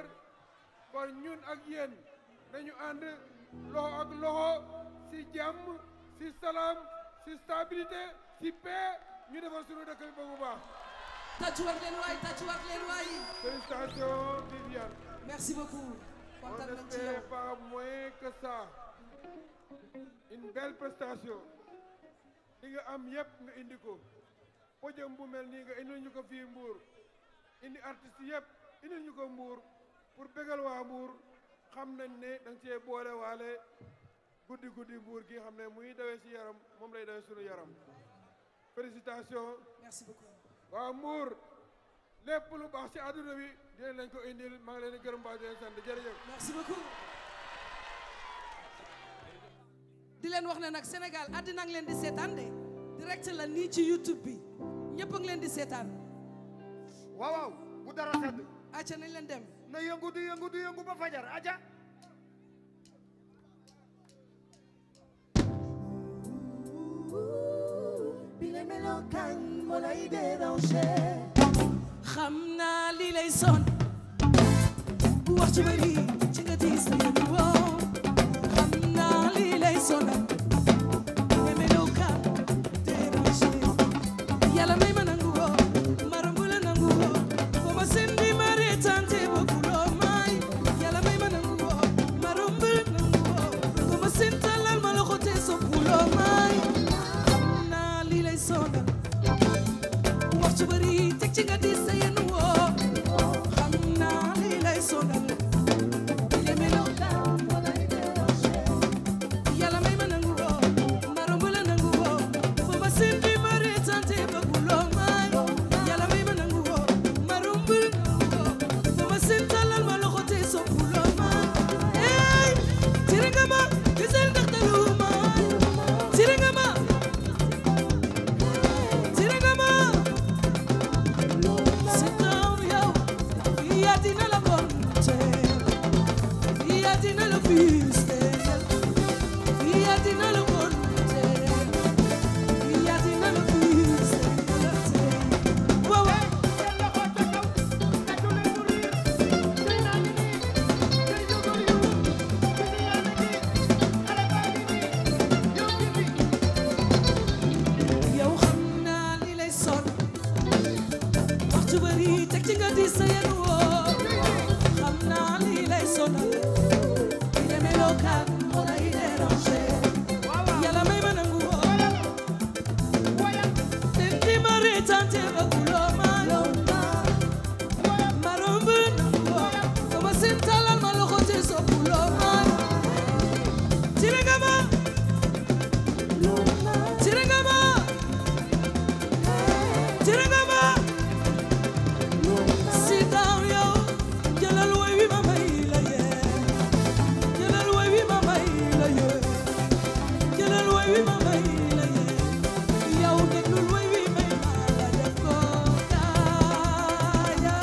kon ñun ak yéen nañu ànd loxo ak loxo ci jàmm ci salaam ci stabilité ci paix ñu defar suñu dëkk bi ba bu baax. tàccuwaat leen waay tàccuwaat leen waay. félicitations Viviane. merci beaucoup. kontaan nañ ci yow. on n'espère pas moins que ça. une belle prestation. li nga am yépp nga indi ko podium bu mel nii nga indil ñu ko fii Mbour indi artistes yépp indil ñu ko Mbour pour bégal waa Mbour xam nañ ne da nga cee boole waale guddi Mbour gi xam ne muy dawee ci yaram moom lay dawee suñu yaram félicitations. merci beaucoup. waa Mbour lépp lu baax ci àdduna bi dinañ leen ko indil maa ngi leen di gërëm baax di leen sant jërëjëf. merci beaucoup. di leen wax ne nag Sénégal àddina ngi leen di seetaan de direct la nii ci YouTube bi ñëpp a ngi leen di seetaan. waaw waaw bu dara sedd. acca nañ leen dem. na yëngu di yëngu ba fajar aja. bile melokaan moo lay déranger. xam naa li lay son bu wax ci bari ci nga diis la yëngu woo. xam naa li lay sonal bile melokaan déranger. yàlla may ma nangu woo maram bu la nangu woo boo ma sendi ma reetante bokuloo may. yàlla may ma nangu woo maram bu la nangu woo boo ma sentalal ma loxo te soppuloo may. xam naa li lay sonal wax ci bari ci nga di sa yéen woo xam naa li lay sonal yàlla may ma nangu woo mbarom bu la nangu woo fo ma simbi ma reetante ba buloo may yàlla may ma nangu woo mbarom bu la nangu woo fo ma simtalal ma loxo te so buloo may ey tiri nga ma gisal ndax talu ma tiri nga ma sit down yow yaa dina la bonte yaa dina la fiste yaa dina la bonte yaa dina la fiste waaw yow xam naa li lay sonn waxtu bari teg ci nga di sa yéen woo xam naa li lay sonal di demee local wala yi déranger yàlla may ma nangu woo den di ma reetante ba kuloo ma ma romb nangu woo ba ma seen talal ma loxo te so kuloo ma tire nga ma tire nga ma tire nga ma sit down yow jëlal woy wi ma may la yee jëlal woy wi ma may la yee jëlal woy wi ma may la yee yow déglul woy wi may ma la def ko kaaya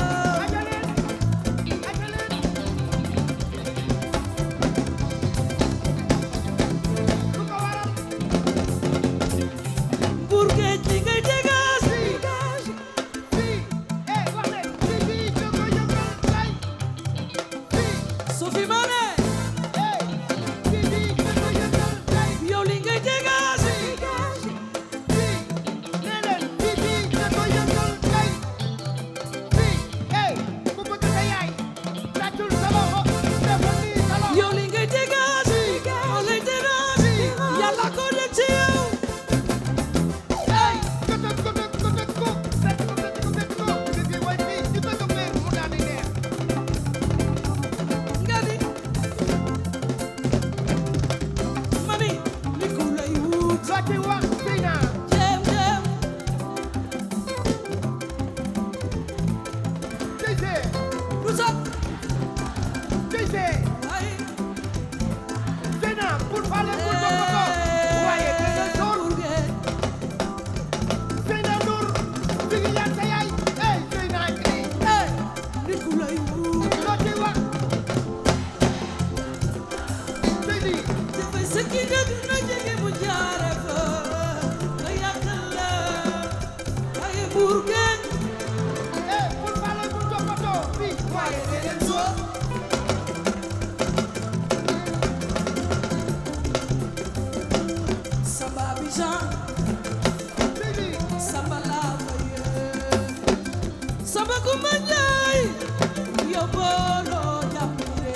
Mbour géej li ngay dégage Sophie Mané yow li ngay dégage yow li ngay dégage moo lay dérange yàlla ko def ci yow ay nga ni mani li ku lay wut jéem jéem lu sax ay Mbour géej li ku lay wut dafay sëkki nga dina jege mu jaare fa nga yàqal la ay Mbour géej waaye deneen soo Samba Abidjan Samba Lavaye Samba Kumba Njaay yow booloo jàppale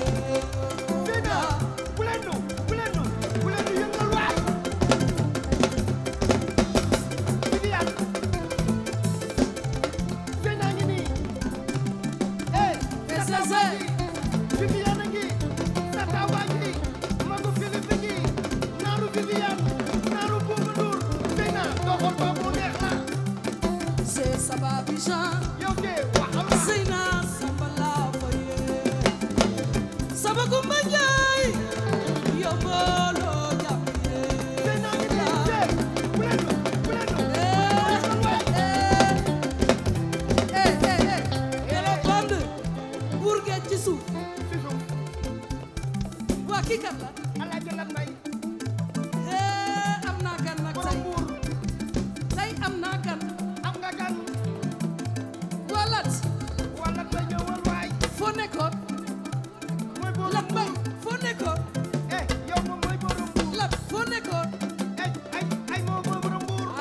c'est Samba Abidjan Seyna Samba Lavaye Samba Kumba Njaay yow booloo jàppale Hello band Mbour géej ci suuf waa kii kat la am naa gan nag tey am naa gan walat foo nekkoon lat mbay foo nekkoon lat foo nekkoon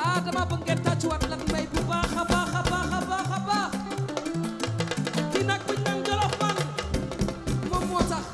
ah dama bëgg ngeen tàccuwaat lat mbay bu baax a baax a baax a baax a baax kii nag buñ naan Jolof man moom moo tax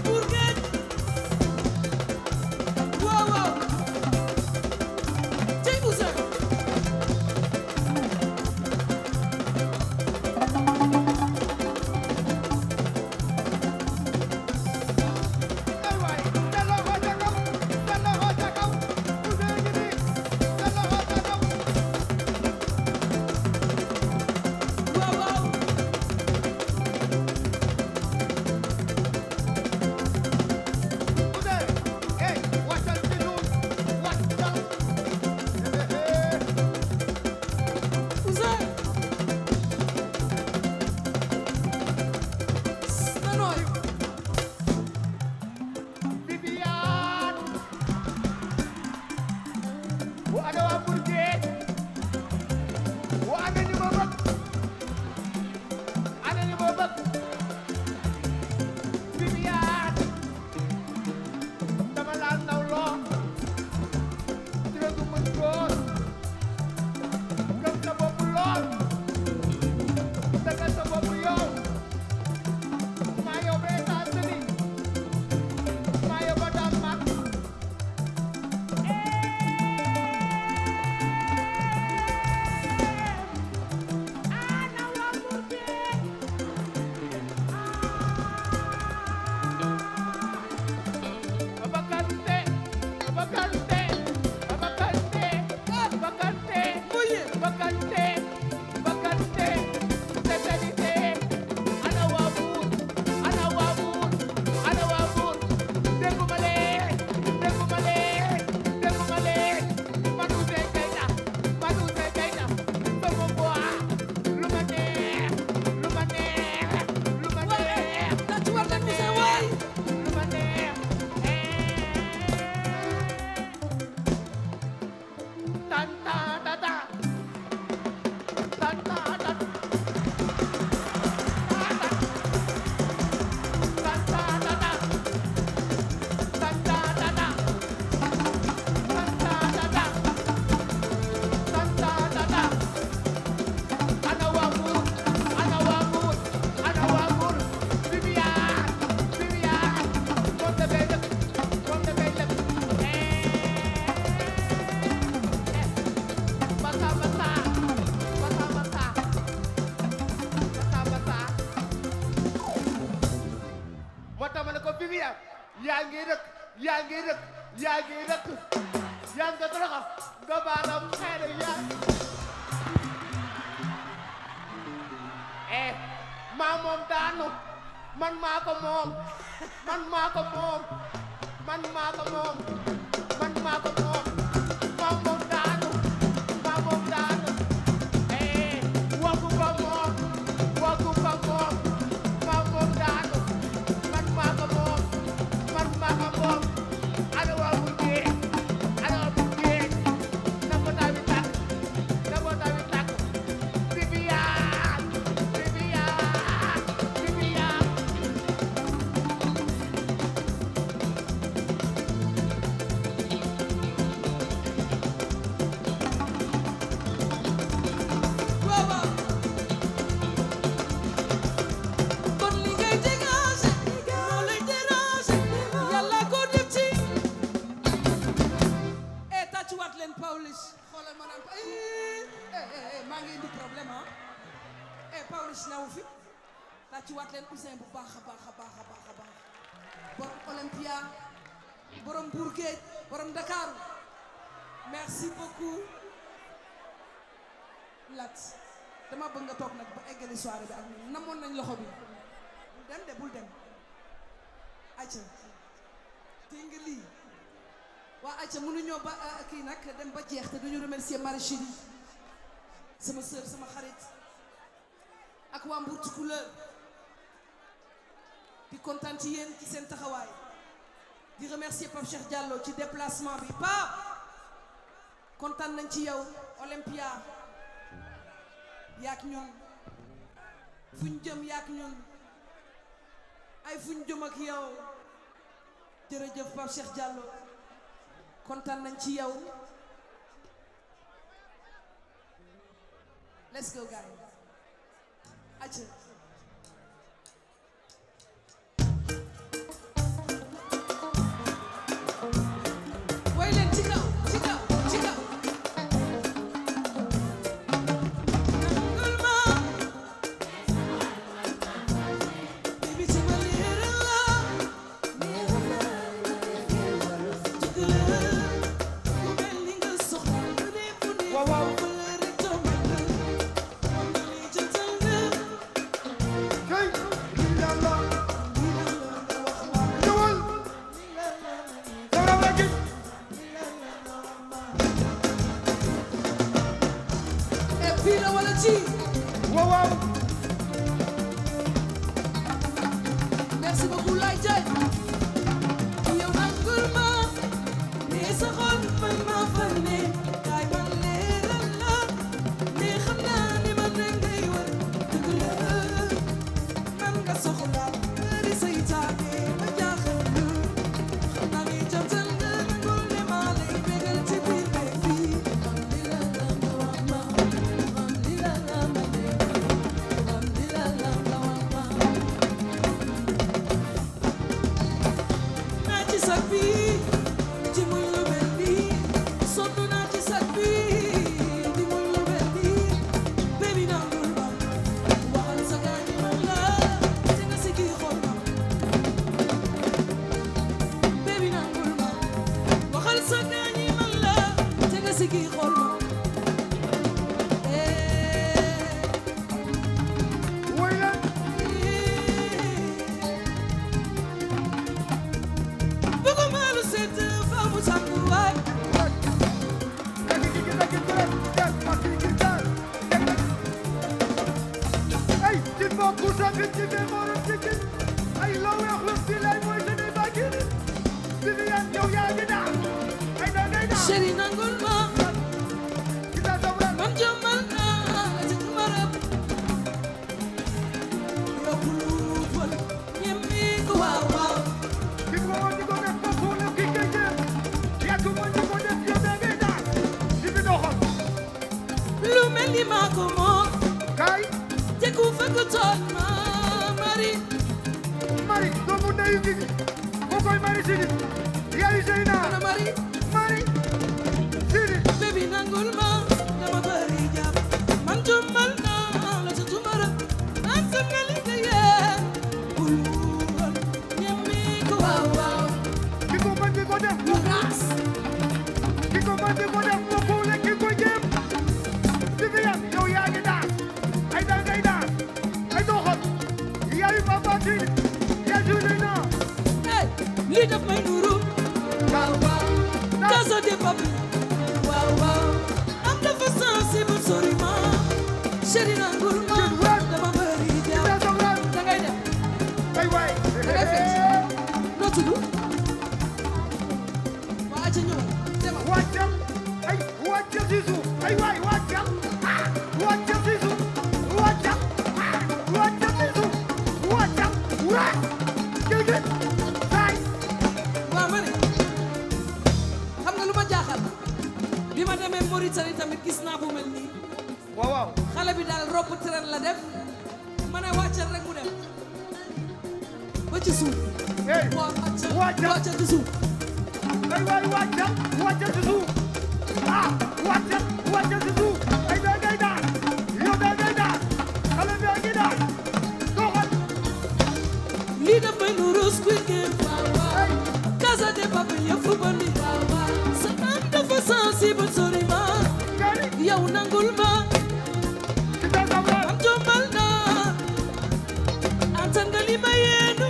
buur géej waaw waaw cey Ouzin ay waay delloo ko ca kaw delloo ko ca kaw Ouzin ngi nii delloo ko ca kaw waaw waaw Ouzin hey wàccal ci suuf wàccal Ouzin na nooy Viviane bu ana waa Mbour géej bu ana ñu ma bëgg ana ñu ma bëgg Viviane dama laa naw loo dina ko mën góor gëm sa bopp lool dëggal sa bopp yow maa yow ba États-Unis maa yow ba Danemark Abakante Abakante Abakante Abakante Oye. Abakante Abakante Sécurité ana waa Mbour ana waa Mbour ana waa Mbour dégguma leen dégguma leen dégguma leen Madou Ouzin Keita Madou Ouzin Keita sama voix lu ma neex lu ma neex lu ma neex tàcc war leen Ouzin waay lu ma neex tanta tata tanta tata tanta tata tanta tata tanta tata ana waa Mbour ana waa Mbour ana waa Mbour Viviane Viviane moom dafay lëkk moom dafay lëkk basa basa basa basa basa basa moo tax ma ne ko Viviane yaa ngi rëkk yaa ngi rëkk yaa ngi rëkk yaa nga toroxa nga baaram xeer yaa maa moom daanu man maa ko moom man maa ko moom man maa ko moom man maa ko moom maa moom daanu maa moom daanu wagu ko moom wagu ko moom maa moom daanu man maa ko moom man maa ko moom ana waa Mbour géej ana waa Mbour géej na ko tawi tàkk na ko tawi tàkk Viviane Viviane Viviane waaw waaw kon li ngay dégagé moo lay dérangé yàlla ko def ci tàcc waat leen Pawlish xoolal ma naan maa ngi indi problème ah Pawlish newu fi tàcc waat leen Ouzin bu baax a baax a baax a baax a baax borom Olympia borom Mbour géej borom Dakar merci beaucoup Lat dama bëgg nga toog nag ba eggali soirée bi ak ñun namoon nañ loxo bi bul dem de bul dem acca tey nga lii waa acca mënuñoo ba kii nag dem ba jeex te duñu remercier Marichidi sama sœur sama xarit ak waa Mbour Tukulër di kontaan ci yéen ci seen taxawaay di remercier Pape Cheikh Diallo ci déplacement bi Pape kontaan nañ ci yow Olympia yaak ñun fuñ jëm yaak ñun ay fuñ jëm ak yow jërëjëf Pape Cheikh Diallo kontaan nañ ci yow let's go guys acca waaw merci beaucoup lay jëy yow nangul ma ni sa xol man ma fa ne kay man leeral la ni xam naa ni man ngay war dëgg la man nga soxla bari saytaane ma jaaxal la xam naa ni jantal nga nangul ne ma lay bégal ci biir béy bi li la la nga wax ma li la la ma ne li la la nga wax ma naa ci sag bi ci muy lu mel nii sonn naa ci sag bi ci muy lu mel nii baby nangul ma waxal sa gaañ man la te nga sigi xool ma baby nangul ma waxal sa gaañ man la te nga sigi xool ma woy leen bëgguma lu sedd fa mu tàng waay ay ci bokku sabit ci memoru ci kin ay loo weex lu si lay mooy seni bagini Viviane yow yaa ngi daan ay da ngay daan chéri nangul ma ki da sabran man jommal naa la ci tumarab yokkulu fol ñemmi ko waaw waaw ki ko woon di ko def bokku la ki kay jëm yaa ko mën di ko def yow da ngay daan di fi doxal lu mel ni maa ko moom kay te ku fekk toog ma mari Mari doomu ndeyu Gigi ko koy Mari Sidi yaayu Zeyna ana mari Mari Sidi baby nangul ma dama bari jàpp man jommal naa la ci tumarab naan sa meli nga yee bul wal ñemmi ko waaw waaw ki ko mën di ko def lu raas ki ko mën di ko def bokku la ki ko jëm Viviane yow yaa ngi daan ay da ngay daan ay doxal yaayu Papa Sidi yaayu Zeyna hey lii daf may nuru waaw waaw Casa de Papel waaw waaw am dafa sensible sori ma chéri nangul ma dama bari ki da jàpp sabran da ngay dem ay waay ngay fecc. noo tudd waa ca ñëwal demal wàccal ay wàccal si suuf ay waay wàccal ah wàccal si suuf wàccal ah wàccal si suuf wàccal waay jëgë saay waa ma ne xam nga lu ma jaaxal bi ma demee Mauritanie tamit gis naa bu mel nii waaw waaw xale bi daal ropp train la def ma ne wàccal rek mu dem ba ci suuf hey wàccal ci suuf ay waay wàccal wàccal si suuf ah wàccal wàccal si suuf ay da ngay daan yow da ngay daan xale bi ngi daan doxal lii daf may nuru Squid Game ay Casa de Papel yëfu ba ni sa am dafa sensible sori ma gari yow nangul ma ki da sabran am jommal naa antan nga li ma yeenu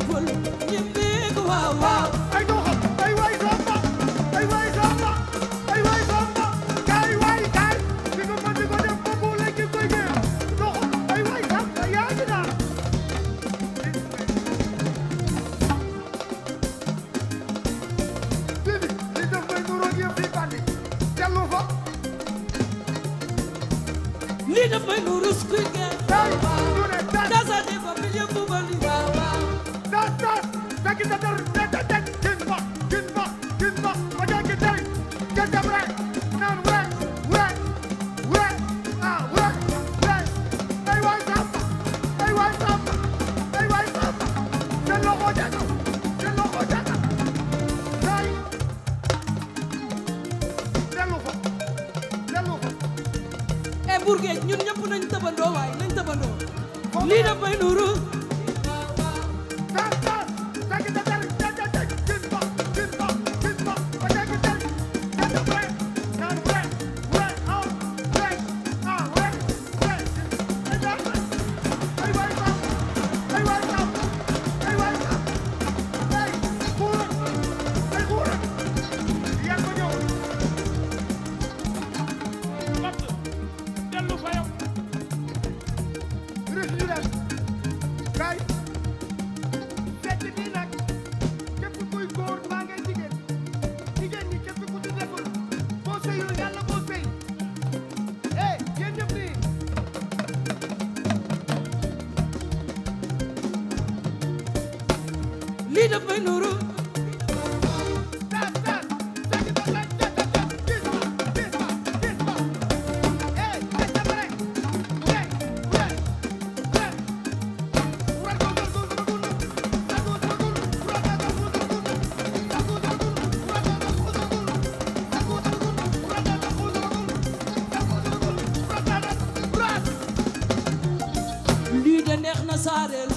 bul ñembe ko waaw waaw ay doxal ay waay samba ay waay samba ay waay samba kay waay kay ki ko mën di ko def bokku la ki koy jëm doxal ay waay samba yaa ngi daan Bibi li def may nuroog yëpp fi bandi dellu fa lii daf may nuru Squid Game ay ñu ne tas Casa de Papel yëfu ba ni waaw waaw tas tas dagi ta dar tek kin ba ba jagi tari ke dem rek naan we ah we ay waay samba ay waay samba ay waay samba seen loxo jaga day dellu fa e Bourguet ñun ñëpp nañ tëbandoo waay nañ tëbandoo lii daf may nuru tas dagi ta dar tek kin ba ba jagi tari ke dem rek naan we ah we ay waay samba ay waay samba ay xuura yan ko ñëw Mat dellu fa yow lii daf may nuru lii de neex na saareel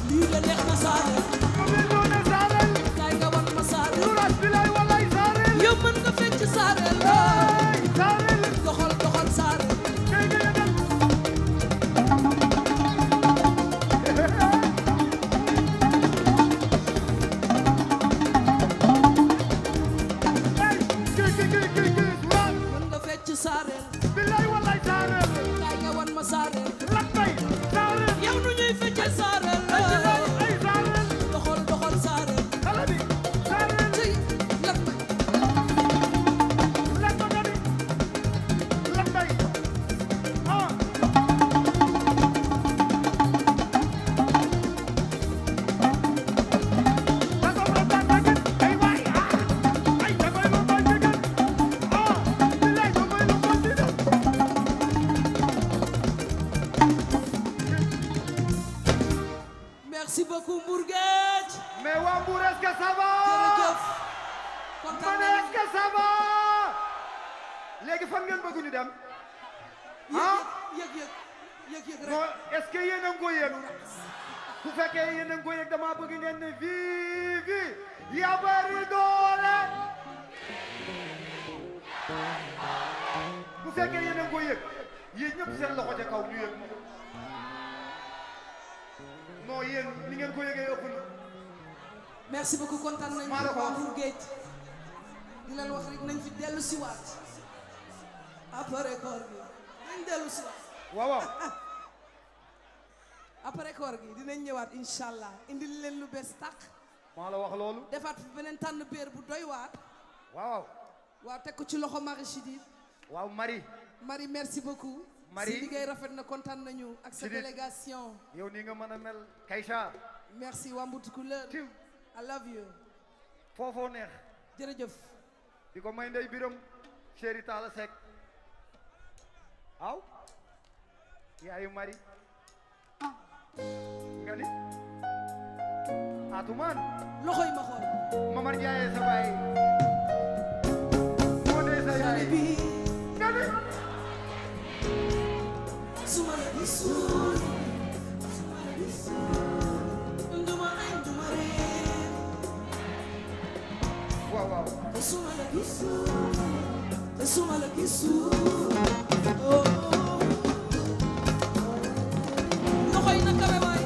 lii de neex na saareel kay nga wan ma saareel yow mën nga fecc saareel doxal doxal saareel mën nga fecc saareel kay nga wan ma saareel yow nu ñuy fecce saareel doxal doxal saareel tey lan may merci beaucoup Mbour Géej mais waa Mbour est-ce que ça va jërëjëf kontaan man est-ce que ça va léegi fan ngeen bëgg ñu dem yëg yëg non rek est-ce que yéen a ngi ko yëg bu fekkee yéen a ngi ko yëg dama bëgg ngeen ne vivi ya bari doole bu fekkee yéen a ngi ko yëg yéen ñëpp seen loxo ca kaw ñu yëg non yéen ni ngeen ko yëgee ëpp na merci beaucoup kontaan nañu maa la ko waa wax. Mbour Géej di leen wax rek nañ fi dellu si waat après koor gi nañ dellu si waat waaw waaw après koor gi dinañ ñëwaat incha allah indil leen lu bees tàq maa la wax loolu defaat fi beneen tànn béer bu doy waar waaw waaw teg ko ci loxo Marie Chidid waaw Marie Marie merci beaucoup Marie. si liggéey rafet na kontaan nañu ak sa Chidid. délégation yow nii nga mën a mel Kaysa merci waa Mbutu Couleur Tim I love you foofoo neex jërëjëf di ko may ndey biram chéri Talla Seck aw yaayu Marie nga ni Atumaan loxo yi ma xool Mamar Ndiaye sa baay moo dee sa yaay bi nga ni suma la gisul nduma ay nduma réer waaw waaw te suma la gisul oh loxo yi na kawe waay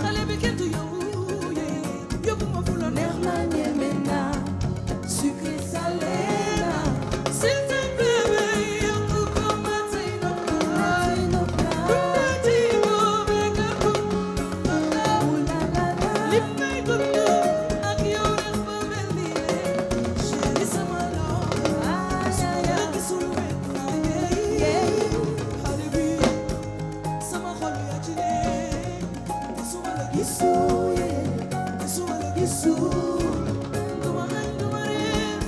xale bi kenn du yow yóbbu ma fu la neex na ñeme naa sucré salé na s'il te plaît yokku ko ma tey noppi boobe gàkku li may dund ak yow rek ba mel ni chéri sama loo la gisul wet xale bi sama xol yaa ci ne suma la gisul duma xañ duma réer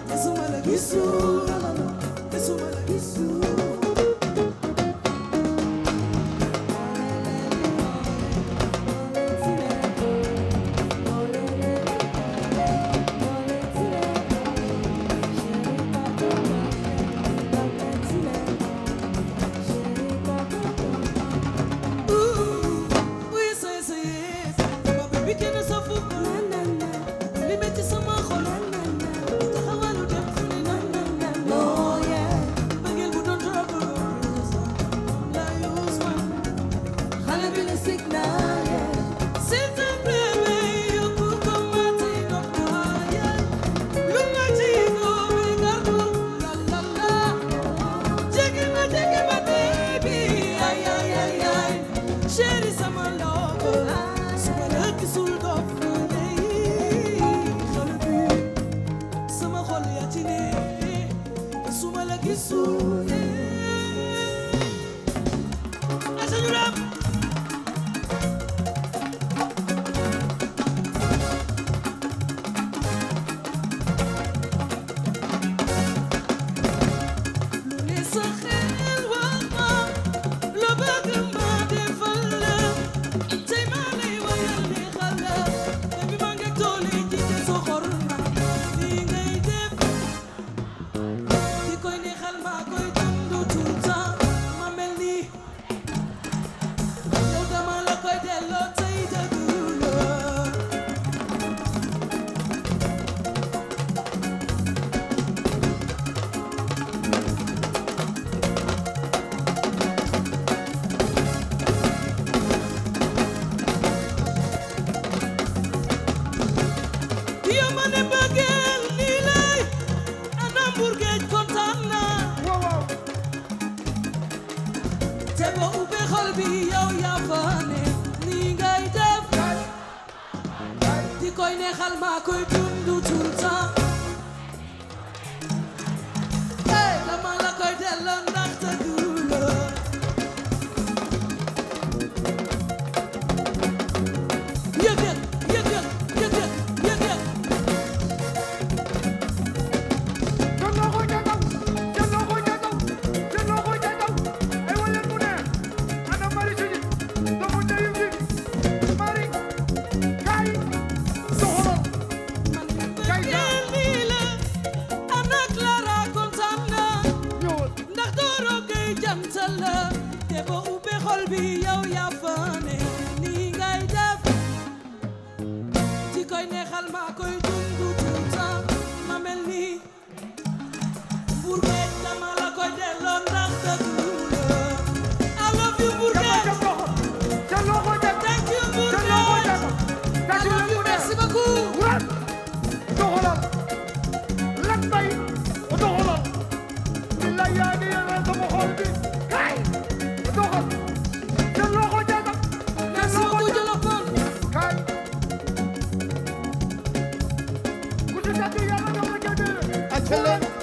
te suma la gisul bëggeel bu doon suma la gisul asañu rap lu ne sa xel wax ma lo bëgg ma defal la tey ma lay wayal li xala bi ma ngi toole ci te soxor na li ngay def di koy neexal ma koy dund tout le temps ma mel ni yow dama la koy delloo tey dëgg la yow ma ne bëggeel nii lay ana mburgeej kontaan naa te boo ubbee xol bi yow yaa fa ne nii ngay def di koy neexal maa koy dund tout le temps hey dama la koy delloo ndax dëgg la yëg-yëg yëg-yëg yëg-yëg yëg-yëg bëggeel nii la ana Clara kontaan naa ndax dooro gay jantal la te boo ubbee xol bi yow yaa fa ne nii ngay def di koy neexal maa koy dund tout le temps ma mel ni Bourguet dama la koy delloo ndax dëgg la I love you Bourguet thank you Bourguet I love you merci beaucoup merci beaucoup Jolofon acca leen